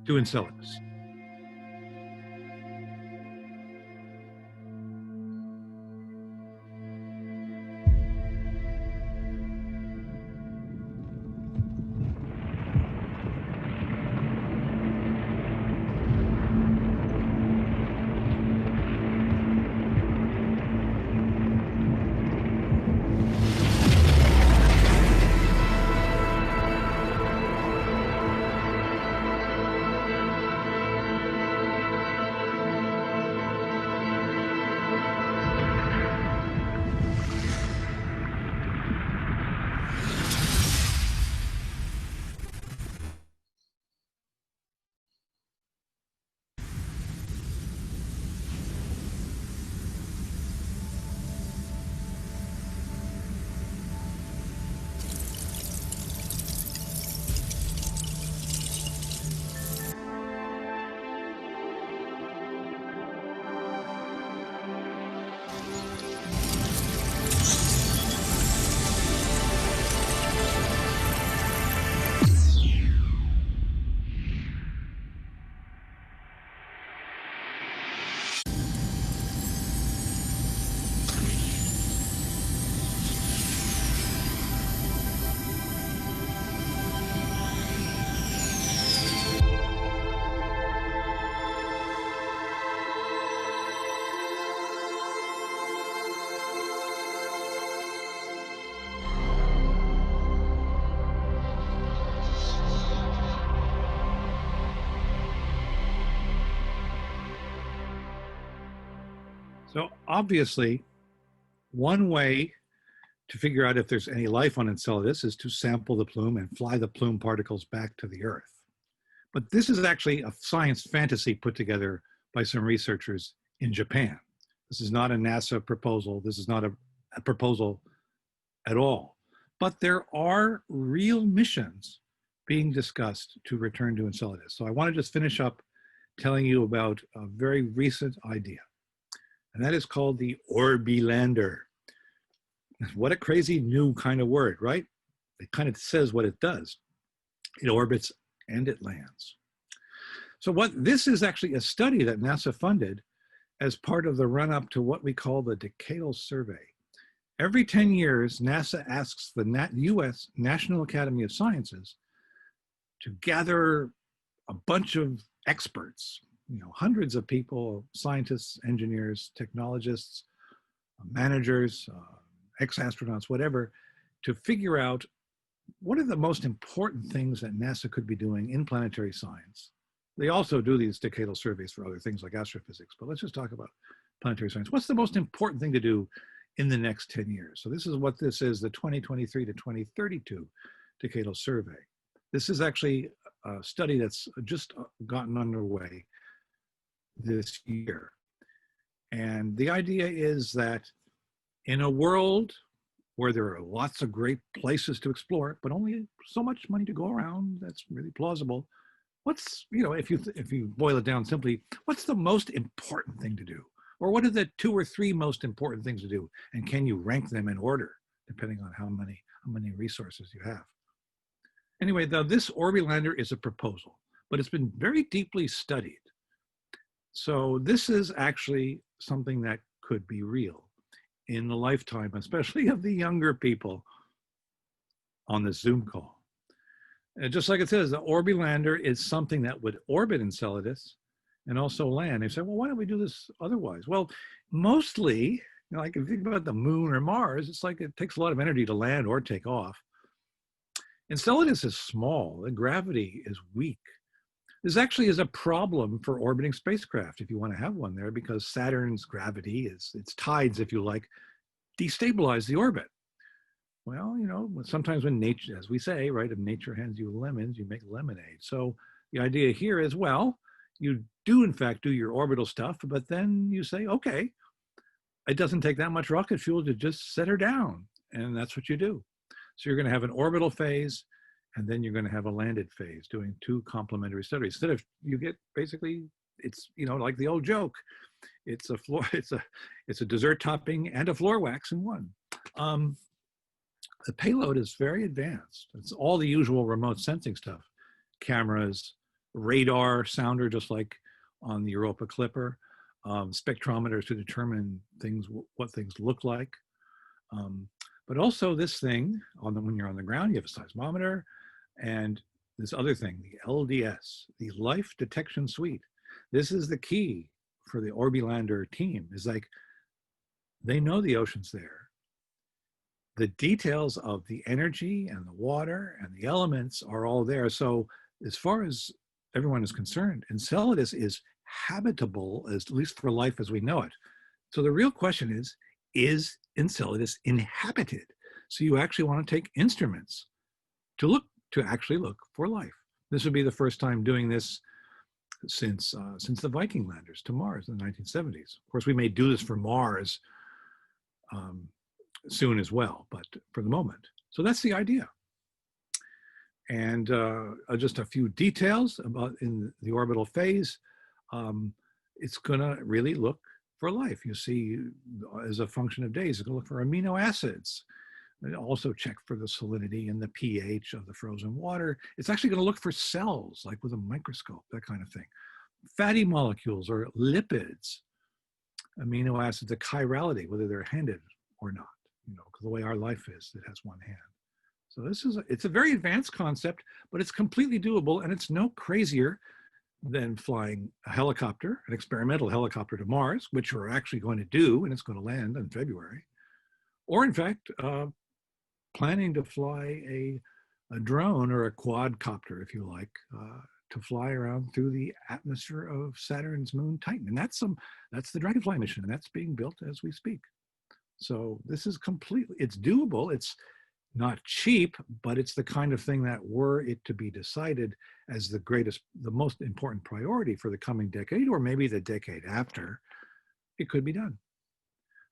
to Enceladus. So obviously, one way to figure out if there's any life on Enceladus is to sample the plume and fly the plume particles back to the Earth. But this is actually a science fantasy put together by some researchers in Japan. This is not a NASA proposal. This is not a proposal at all. But there are real missions being discussed to return to Enceladus. So I want to just finish up telling you about a very recent idea. And that is called the Orbi Lander. What a crazy new kind of word, right? It kind of says what it does. It orbits and it lands. So this is actually a study that NASA funded as part of the run-up to what we call the Decadal Survey. Every 10 years, NASA asks the US National Academy of Sciences to gather a bunch of experts, hundreds of people, scientists, engineers, technologists, managers, ex-astronauts, whatever, to figure out what are the most important things that NASA could be doing in planetary science. They also do these decadal surveys for other things like astrophysics, but let's just talk about planetary science. What's the most important thing to do in the next 10 years? So this is what this is, the 2023 to 2032 decadal survey. This is actually a study that's just gotten underway this year. And the idea is that in a world where there are lots of great places to explore, but only so much money to go around, that's really plausible. What's, if you boil it down simply, what's the most important thing to do? Or what are the 2 or 3 most important things to do? And can you rank them in order, depending on how many resources you have? Anyway, this Orbi Lander is a proposal, but it's been very deeply studied. So this is actually something that could be real in the lifetime, especially of the younger people on this Zoom call. And just like it says, the Orbi Lander is something that would orbit Enceladus and also land. They say, well, why don't we do this otherwise? Well, mostly, like if you think about the moon or Mars, it's like it takes a lot of energy to land or take off. Enceladus is small, the gravity is weak. This actually is a problem for orbiting spacecraft if you want to have one there, because Saturn's gravity, its tides, if you like, destabilize the orbit. Well, sometimes when nature, as we say, right, if nature hands you lemons, you make lemonade. So the idea here is, well, you do in fact do your orbital stuff, but then you say, okay, it doesn't take that much rocket fuel to just set her down. And that's what you do. So you're going to have an orbital phase, and then you're going to have a landed phase, doing 2 complementary studies. Instead of, you get basically, it's like the old joke, it's a dessert topping and a floor wax in one. The payload is very advanced. It's all the usual remote sensing stuff, cameras, radar, sounder, just like on the Europa Clipper, spectrometers to determine what things look like. But also this thing, when you're on the ground, you have a seismometer, and this other thing, the LDS, the Life Detection Suite. This is the key for the Orbi Lander team, is like, they know the ocean's there. The details of the energy and the water and the elements are all there. So as far as everyone is concerned, Enceladus is habitable, at least for life as we know it. So the real question is Enceladus inhabited? So you actually want to take instruments to actually look for life. This would be the first time doing this since the Viking landers to Mars in the 1970s. Of course, we may do this for Mars soon as well, but for the moment. So that's the idea. And just a few details about in the orbital phase. It's going to really look for life. You see, as a function of days, it's going to look for amino acids. And also check for the salinity and the pH of the frozen water. It's actually going to look for cells, like with a microscope, that kind of thing. Fatty molecules or lipids, amino acids, the chirality, whether they're handed or not, because the way our life is, it has one hand. So it's a very advanced concept, but it's completely doable, and it's no crazier than flying a helicopter, an experimental helicopter to Mars, which we're actually going to do, and it's going to land in February. Or in fact, planning to fly a drone or a quadcopter, if you like, to fly around through the atmosphere of Saturn's moon Titan. And that's the Dragonfly mission, and that's being built as we speak. So this is completely, it's doable. It's not cheap, but it's the kind of thing that, were it to be decided as the most important priority for the coming decade, or maybe the decade after, it could be done.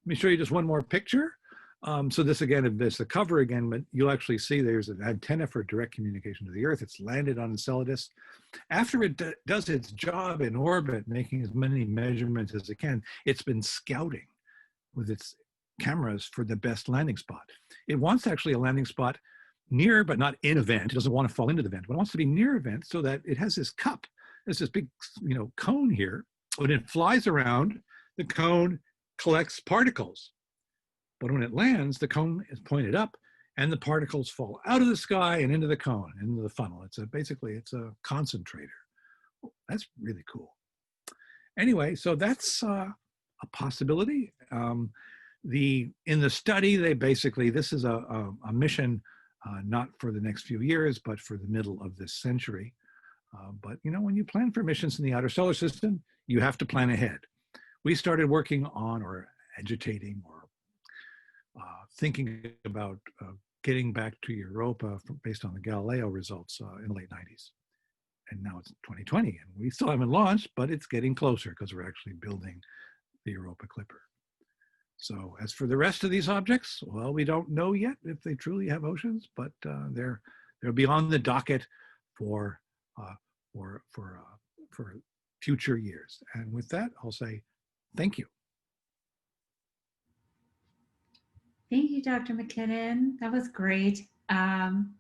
Let me show you just one more picture. So this again is the cover again, but you'll actually see there's an antenna for direct communication to the Earth. It's landed on Enceladus. After it does its job in orbit, making as many measurements as it can, it's been scouting with its cameras for the best landing spot. It wants actually a landing spot near, but not in a vent. It doesn't want to fall into the vent, but it wants to be near a vent so that it has this cup. There's this big, cone here. When it flies around, the cone collects particles. But when it lands, the cone is pointed up and the particles fall out of the sky and into the cone, into the funnel. Basically it's a concentrator. That's really cool. Anyway, so that's a possibility. In the study, this is a mission not for the next few years, but for the middle of this century. But when you plan for missions in the outer solar system, you have to plan ahead. We started working on, or agitating, or thinking about getting back to Europa based on the Galileo results in the late 90s. And now it's 2020, and we still haven't launched, but it's getting closer because we're actually building the Europa Clipper. So as for the rest of these objects, well, we don't know yet if they truly have oceans, but they're beyond the docket for future years. And with that, I'll say thank you. Thank you, Dr. McKinnon. That was great. I'm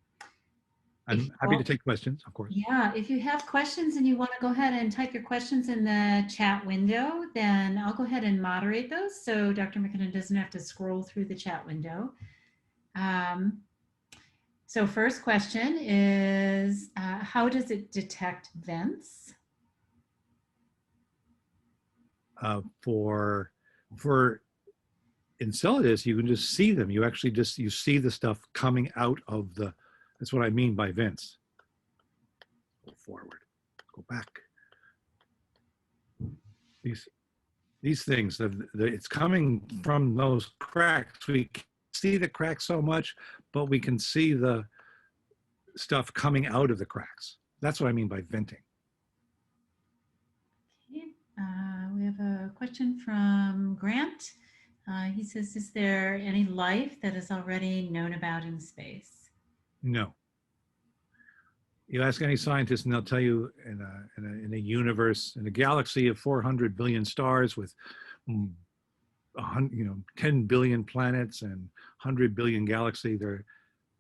happy to take questions, of course. Yeah, if you have questions and you want to go ahead and type your questions in the chat window, then I'll go ahead and moderate those so Dr. McKinnon doesn't have to scroll through the chat window. So first question is, how does it detect vents? For Enceladus, you can just see them. You actually you see the stuff coming out of the, that's what I mean by vents. Go forward, go back. These things, it's coming from those cracks. We can't see the cracks so much, but we can see the stuff coming out of the cracks. That's what I mean by venting. Okay. We have a question from Grant. He says, is there any life that is already known about in space? No. You ask any scientist and they'll tell you in a universe, in a galaxy of 400 billion stars with 10 billion planets and 100 billion galaxies, there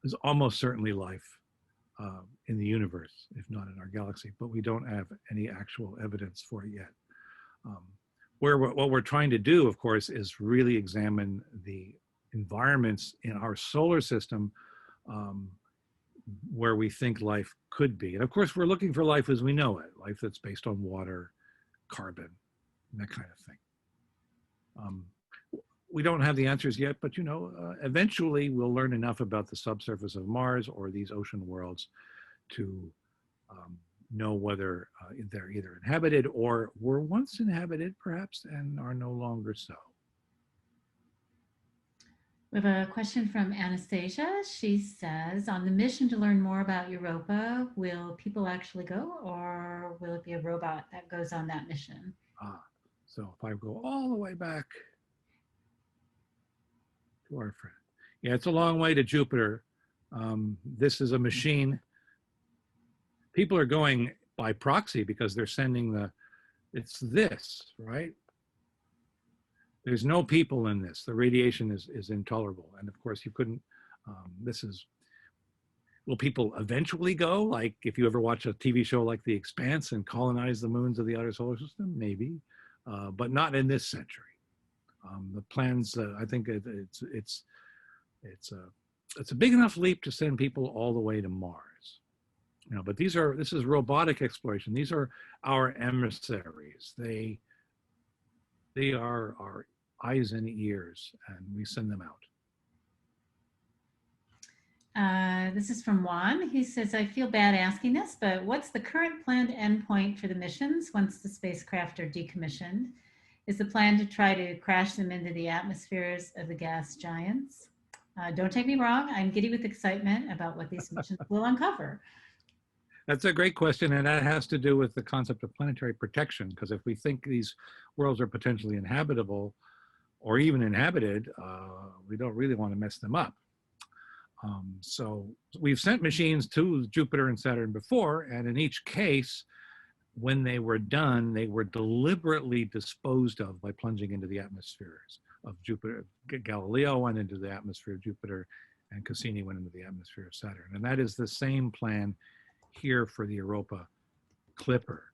is almost certainly life in the universe, if not in our galaxy, but we don't have any actual evidence for it yet. What we're trying to do, of course, is really examine the environments in our solar system where we think life could be. And of course, we're looking for life as we know it, life that's based on water, carbon, and that kind of thing. We don't have the answers yet, but eventually we'll learn enough about the subsurface of Mars or these ocean worlds to know whether they're either inhabited or were once inhabited, perhaps, and are no longer so. We have a question from Anastasia. She says, on the mission to learn more about Europa, will people actually go, or will it be a robot that goes on that mission? So if I go all the way back to our friend. Yeah, it's a long way to Jupiter. This is a machine. People are going by proxy because they're sending it's this, right? There's no people in this. The radiation is intolerable. And of course you couldn't, will people eventually go? Like if you ever watch a TV show like The Expanse and colonize the moons of the outer solar system, maybe, but not in this century. The plans, I think it's a big enough leap to send people all the way to Mars. But this is robotic exploration. These are our emissaries. They are our eyes and ears, and we send them out. This is from Juan. He says, I feel bad asking this, but what's the current planned endpoint for the missions once the spacecraft are decommissioned? Is the plan to try to crash them into the atmospheres of the gas giants? Don't take me wrong, I'm giddy with excitement about what these missions will uncover. That's a great question, and that has to do with the concept of planetary protection, because if we think these worlds are potentially inhabitable or even inhabited, we don't really want to mess them up. So we've sent machines to Jupiter and Saturn before, and in each case, when they were done, they were deliberately disposed of by plunging into the atmospheres of Jupiter. Galileo went into the atmosphere of Jupiter, and Cassini went into the atmosphere of Saturn. And that is the same plan here for the Europa Clipper.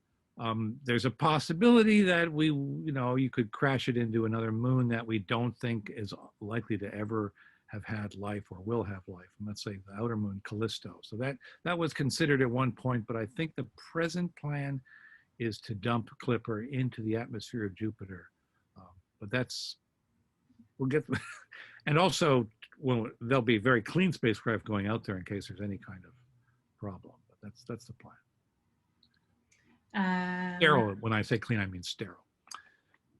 There's a possibility that you could crash it into another moon that we don't think is likely to ever have had life or will have life. And let's say the outer moon, Callisto. So that was considered at one point, but I think the present plan is to dump Clipper into the atmosphere of Jupiter. But we'll get, and also, well, there'll be very clean spacecraft going out there in case there's any kind of problem. But that's the plan. Sterile, when I say clean, I mean sterile.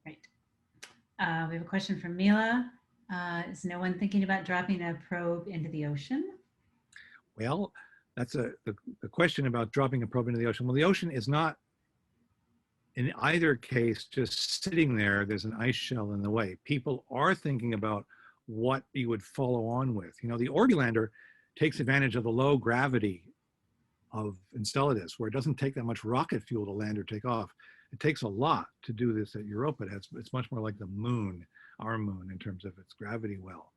Right. We have a question from Mila. Is no one thinking about dropping a probe into the ocean? Well, that's the question about dropping a probe into the ocean. Well, the ocean is not, in either case, just sitting there. There's an ice shell in the way. People are thinking about what you would follow on with. The Orbi Lander takes advantage of the low gravity of Enceladus, where it doesn't take that much rocket fuel to land or take off. It takes a lot to do this at Europa. It's much more like the moon, our moon, in terms of its gravity well.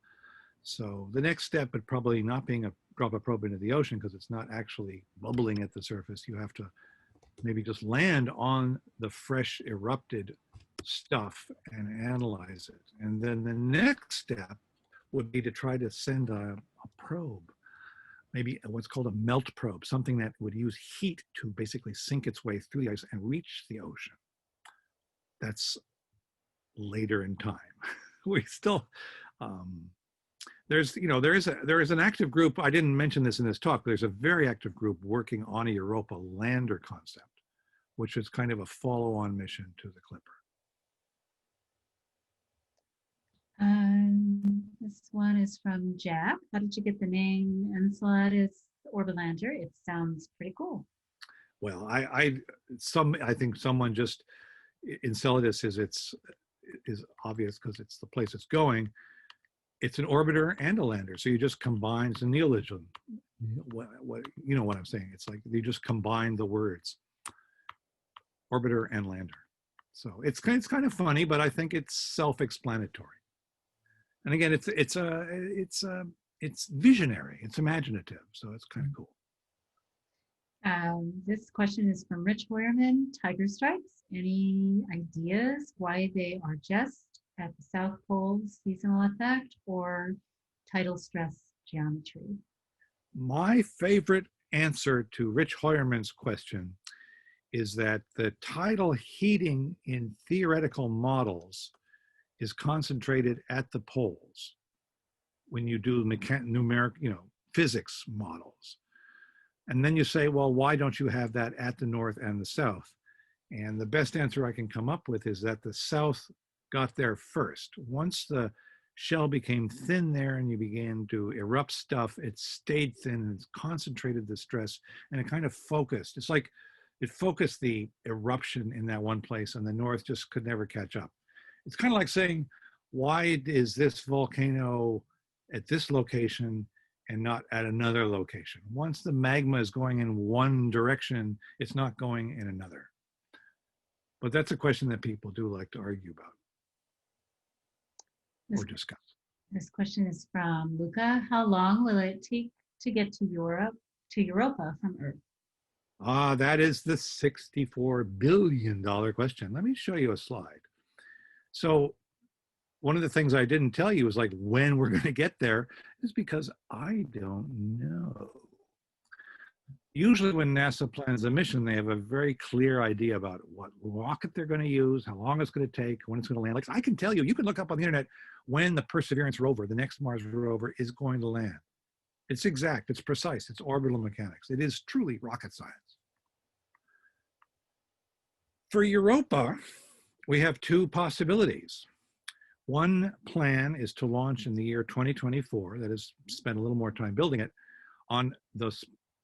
So the next step would probably not being drop a probe into the ocean, because it's not actually bubbling at the surface. You have to maybe just land on the fresh erupted stuff and analyze it. And then the next step would be to try to send a probe, maybe what's called a melt probe, something that would use heat to basically sink its way through the ice and reach the ocean. That's later in time. We still, there is an active group. I didn't mention this in this talk. There's a very active group working on a Europa Lander concept, which is kind of a follow-on mission to the Clipper. This one is from Jack. How did you get the name Enceladus Orbilander? It sounds pretty cool. Well, I think someone just, Enceladus is obvious because it's the place it's going. It's an orbiter and a lander, so you just combine. It's a neologism. You know what I'm saying? It's like you just combine the words, orbiter and lander. So it's kind of funny, but I think it's self-explanatory. And again, it's visionary, it's imaginative, so it's kind of cool. This question is from Rich Hoyerman, Tiger Stripes. Any ideas why they are just at the South Pole seasonal effect or tidal stress geometry? My favorite answer to Rich Hoyerman's question is that the tidal heating in theoretical models is concentrated at the poles when you do numeric, physics models. And then you say, well, why don't you have that at the north and the south? And the best answer I can come up with is that the south got there first. Once the shell became thin there and you began to erupt stuff, it stayed thin and it's concentrated the stress, and it kind of focused. It's like it focused the eruption in that one place, and the north just could never catch up. It's kind of like saying, why is this volcano at this location and not at another location? Once the magma is going in one direction, it's not going in another. But that's a question that people do like to argue about or discuss. This question is from Luca. How long will it take to get to Europa from Earth? That is the $64 billion question. Let me show you a slide. So one of the things I didn't tell you is like when we're going to get there is because I don't know. Usually when NASA plans a mission, they have a very clear idea about what rocket they're going to use, how long it's going to take, when it's going to land. Like I can tell you, you can look up on the internet when the Perseverance rover, the next Mars rover, is going to land. It's exact, it's precise, it's orbital mechanics. It is truly rocket science. For Europa, we have two possibilities. One plan is to launch in the year 2024, that is, spend a little more time building it, on the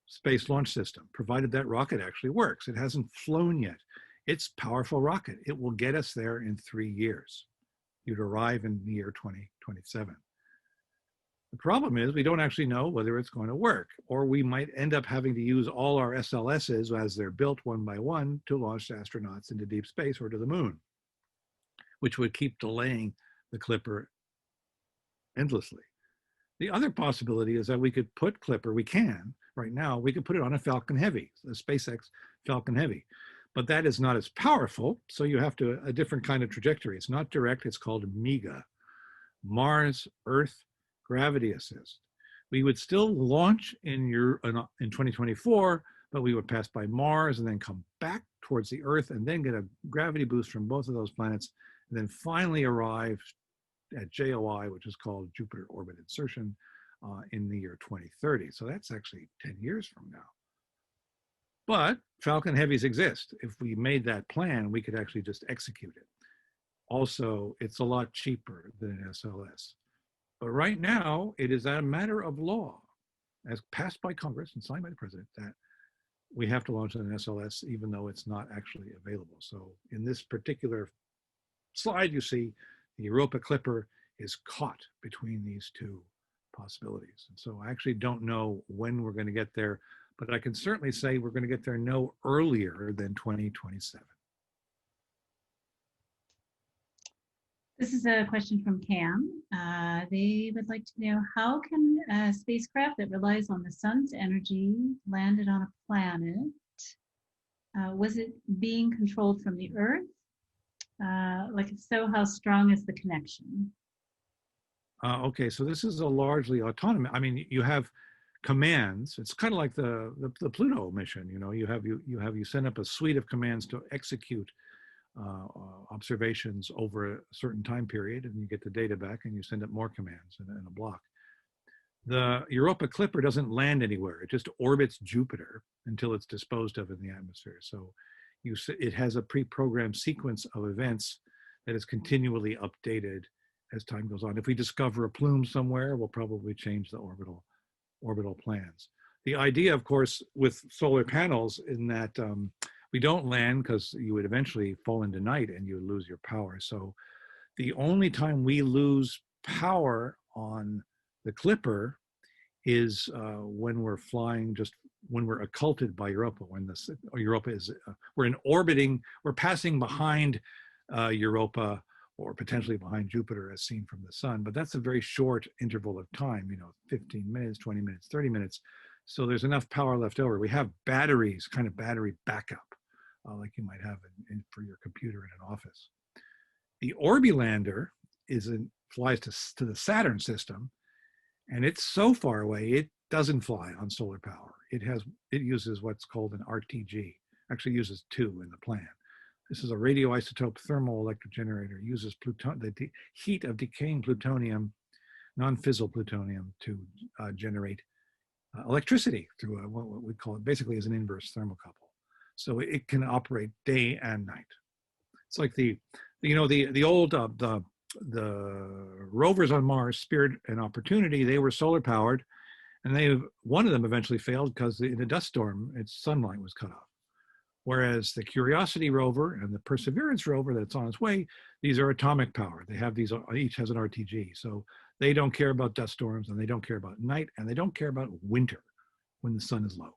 Space Launch System, provided that rocket actually works. It hasn't flown yet. It's a powerful rocket. It will get us there in 3 years. You'd arrive in the year 2027. The problem is we don't actually know whether it's going to work, or we might end up having to use all our SLSs as they're built one by one to launch astronauts into deep space or to the moon, which would keep delaying the Clipper endlessly. The other possibility is that we could put Clipper, we can, right now, we could put it on a Falcon Heavy, the SpaceX Falcon Heavy. But that is not as powerful, so you have to a different kind of trajectory. It's not direct, it's called MEGA, Mars, Earth, Gravity Assist. We would still launch in 2024, but we would pass by Mars and then come back towards the Earth and then get a gravity boost from both of those planets, and then finally arrive at JOI, which is called Jupiter Orbit Insertion, in the year 2030. So that's actually 10 years from now. But Falcon Heavies exist. If we made that plan, we could actually just execute it. Also, it's a lot cheaper than an SLS. But right now, it is a matter of law, as passed by Congress and signed by the president, that we have to launch an SLS even though it's not actually available. So in this particular slide, you see the Europa Clipper is caught between these two possibilities. And so I actually don't know when we're going to get there, but I can certainly say we're going to get there no earlier than 2027. This is a question from Cam. They would like to know, how can a spacecraft that relies on the sun's energy landed on a planet? Was it being controlled from the Earth? Like, if so, how strong is the connection? Okay, so this is a largely autonomous. I mean, you have commands. It's kind of like the Pluto mission. You know, you send up a suite of commands to execute observations over a certain time period, and you get the data back, and you send up more commands in a block. The Europa Clipper doesn't land anywhere. It just orbits Jupiter until it's disposed of in the atmosphere. So it has a pre-programmed sequence of events that is continually updated as time goes on. If we discover a plume somewhere, we'll probably change the orbital plans. The idea, of course, with solar panels in that we don't land because you would eventually fall into night and you would lose your power. So the only time we lose power on the Clipper is when we're flying, just when we're occulted by Europa, when Europa is, we're passing behind Europa or potentially behind Jupiter as seen from the sun, but that's a very short interval of time, 15 minutes, 20 minutes, 30 minutes. So there's enough power left over. We have batteries, kind of battery backup, like you might have for your computer in an office. The Orbi Lander flies to the Saturn system, and it's so far away, it doesn't fly on solar power. It uses what's called an RTG, actually uses two in the plan. This is a radioisotope thermal electric generator. It uses the heat of decaying plutonium, non-fissile plutonium, to generate electricity through what we call it basically as an inverse thermocouple. So it can operate day and night. It's like the rovers on Mars, Spirit and Opportunity, they were solar powered, and one of them eventually failed because in a dust storm, its sunlight was cut off. Whereas the Curiosity rover and the Perseverance rover that's on its way, these are atomic powered. They have each has an RTG. So they don't care about dust storms, and they don't care about night, and they don't care about winter when the sun is low.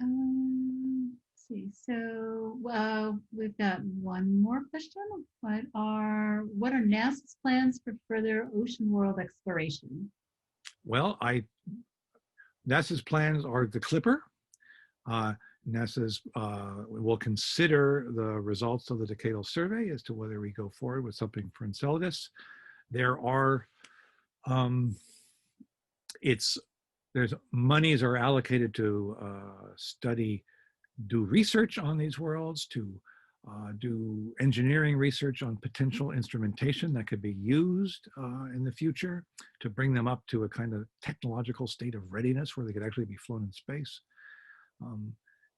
Let's see. So we've got one more question. What are NASA's plans for further ocean world exploration? Well, NASA's plans are the Clipper. NASA's will consider the results of the decadal survey as to whether we go forward with something for Enceladus. There are monies are allocated to do research on these worlds, to do engineering research on potential instrumentation that could be used in the future to bring them up to a kind of technological state of readiness where they could actually be flown in space.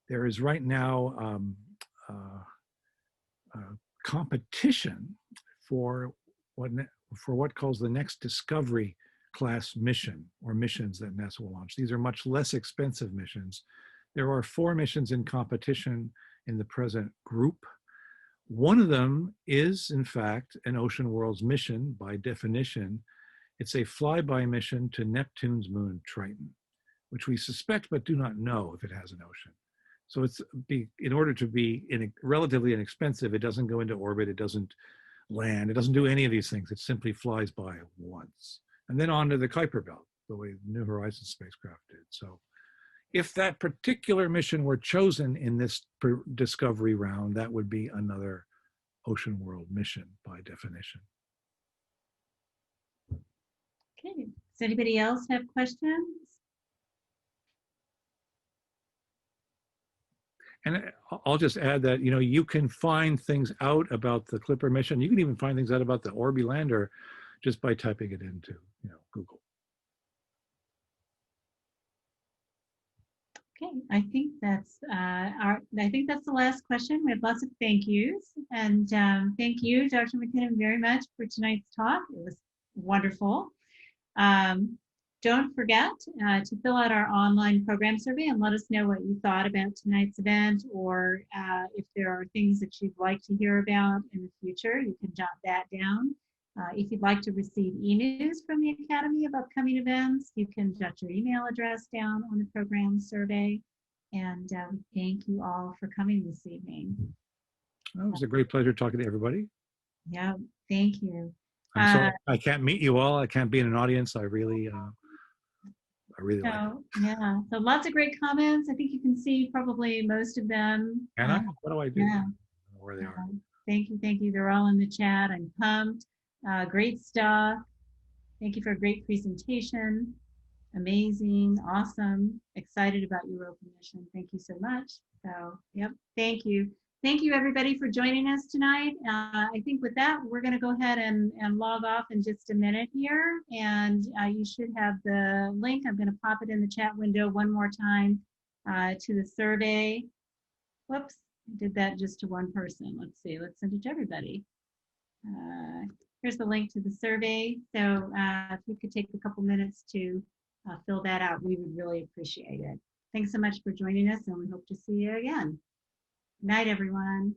There is right now competition for what calls the next Discovery class mission or missions that NASA will launch. These are much less expensive missions. There are 4 missions in competition in the present group. One of them is, in fact, an Ocean Worlds mission by definition. It's a flyby mission to Neptune's moon, Triton, which we suspect but do not know if it has an ocean. So in order to be relatively inexpensive, it doesn't go into orbit, it doesn't land, it doesn't do any of these things. It simply flies by once. And then onto the Kuiper Belt, the way New Horizons spacecraft did. So if that particular mission were chosen in this Discovery round, that would be another Ocean World mission by definition. Okay, does anybody else have questions? And I'll just add that, you know, you can find things out about the Clipper mission. You can even find things out about the Orbi Lander just by typing it into, you know, Google. Okay, I think that's the last question. We have lots of thank yous, and thank you, Dr. McKinnon, very much for tonight's talk. It was wonderful. Don't forget to fill out our online program survey and let us know what you thought about tonight's event, or if there are things that you'd like to hear about in the future, you can jot that down. If you'd like to receive e-news from the Academy of upcoming events, you can jot your email address down on the program survey. And thank you all for coming this evening. Well, it was a great pleasure talking to everybody. Yeah, thank you. I'm sorry I can't meet you all. I can't be in an audience. I really like it. Yeah, so lots of great comments. I think you can see probably most of them. Can I? What do I do? Yeah. I don't know where they are. Thank you, thank you. They're all in the chat. I'm pumped. Great stuff. Thank you for a great presentation. Amazing, awesome, excited about your Europa mission. Thank you so much. So, yep, thank you. Thank you everybody for joining us tonight. I think with that, we're gonna go ahead and log off in just a minute here. And you should have the link. I'm gonna pop it in the chat window one more time to the survey. Whoops, I did that just to one person. Let's see, let's send it to everybody. Here's the link to the survey. So if you could take a couple minutes to fill that out, we would really appreciate it. Thanks so much for joining us, and we hope to see you again. Good night, everyone.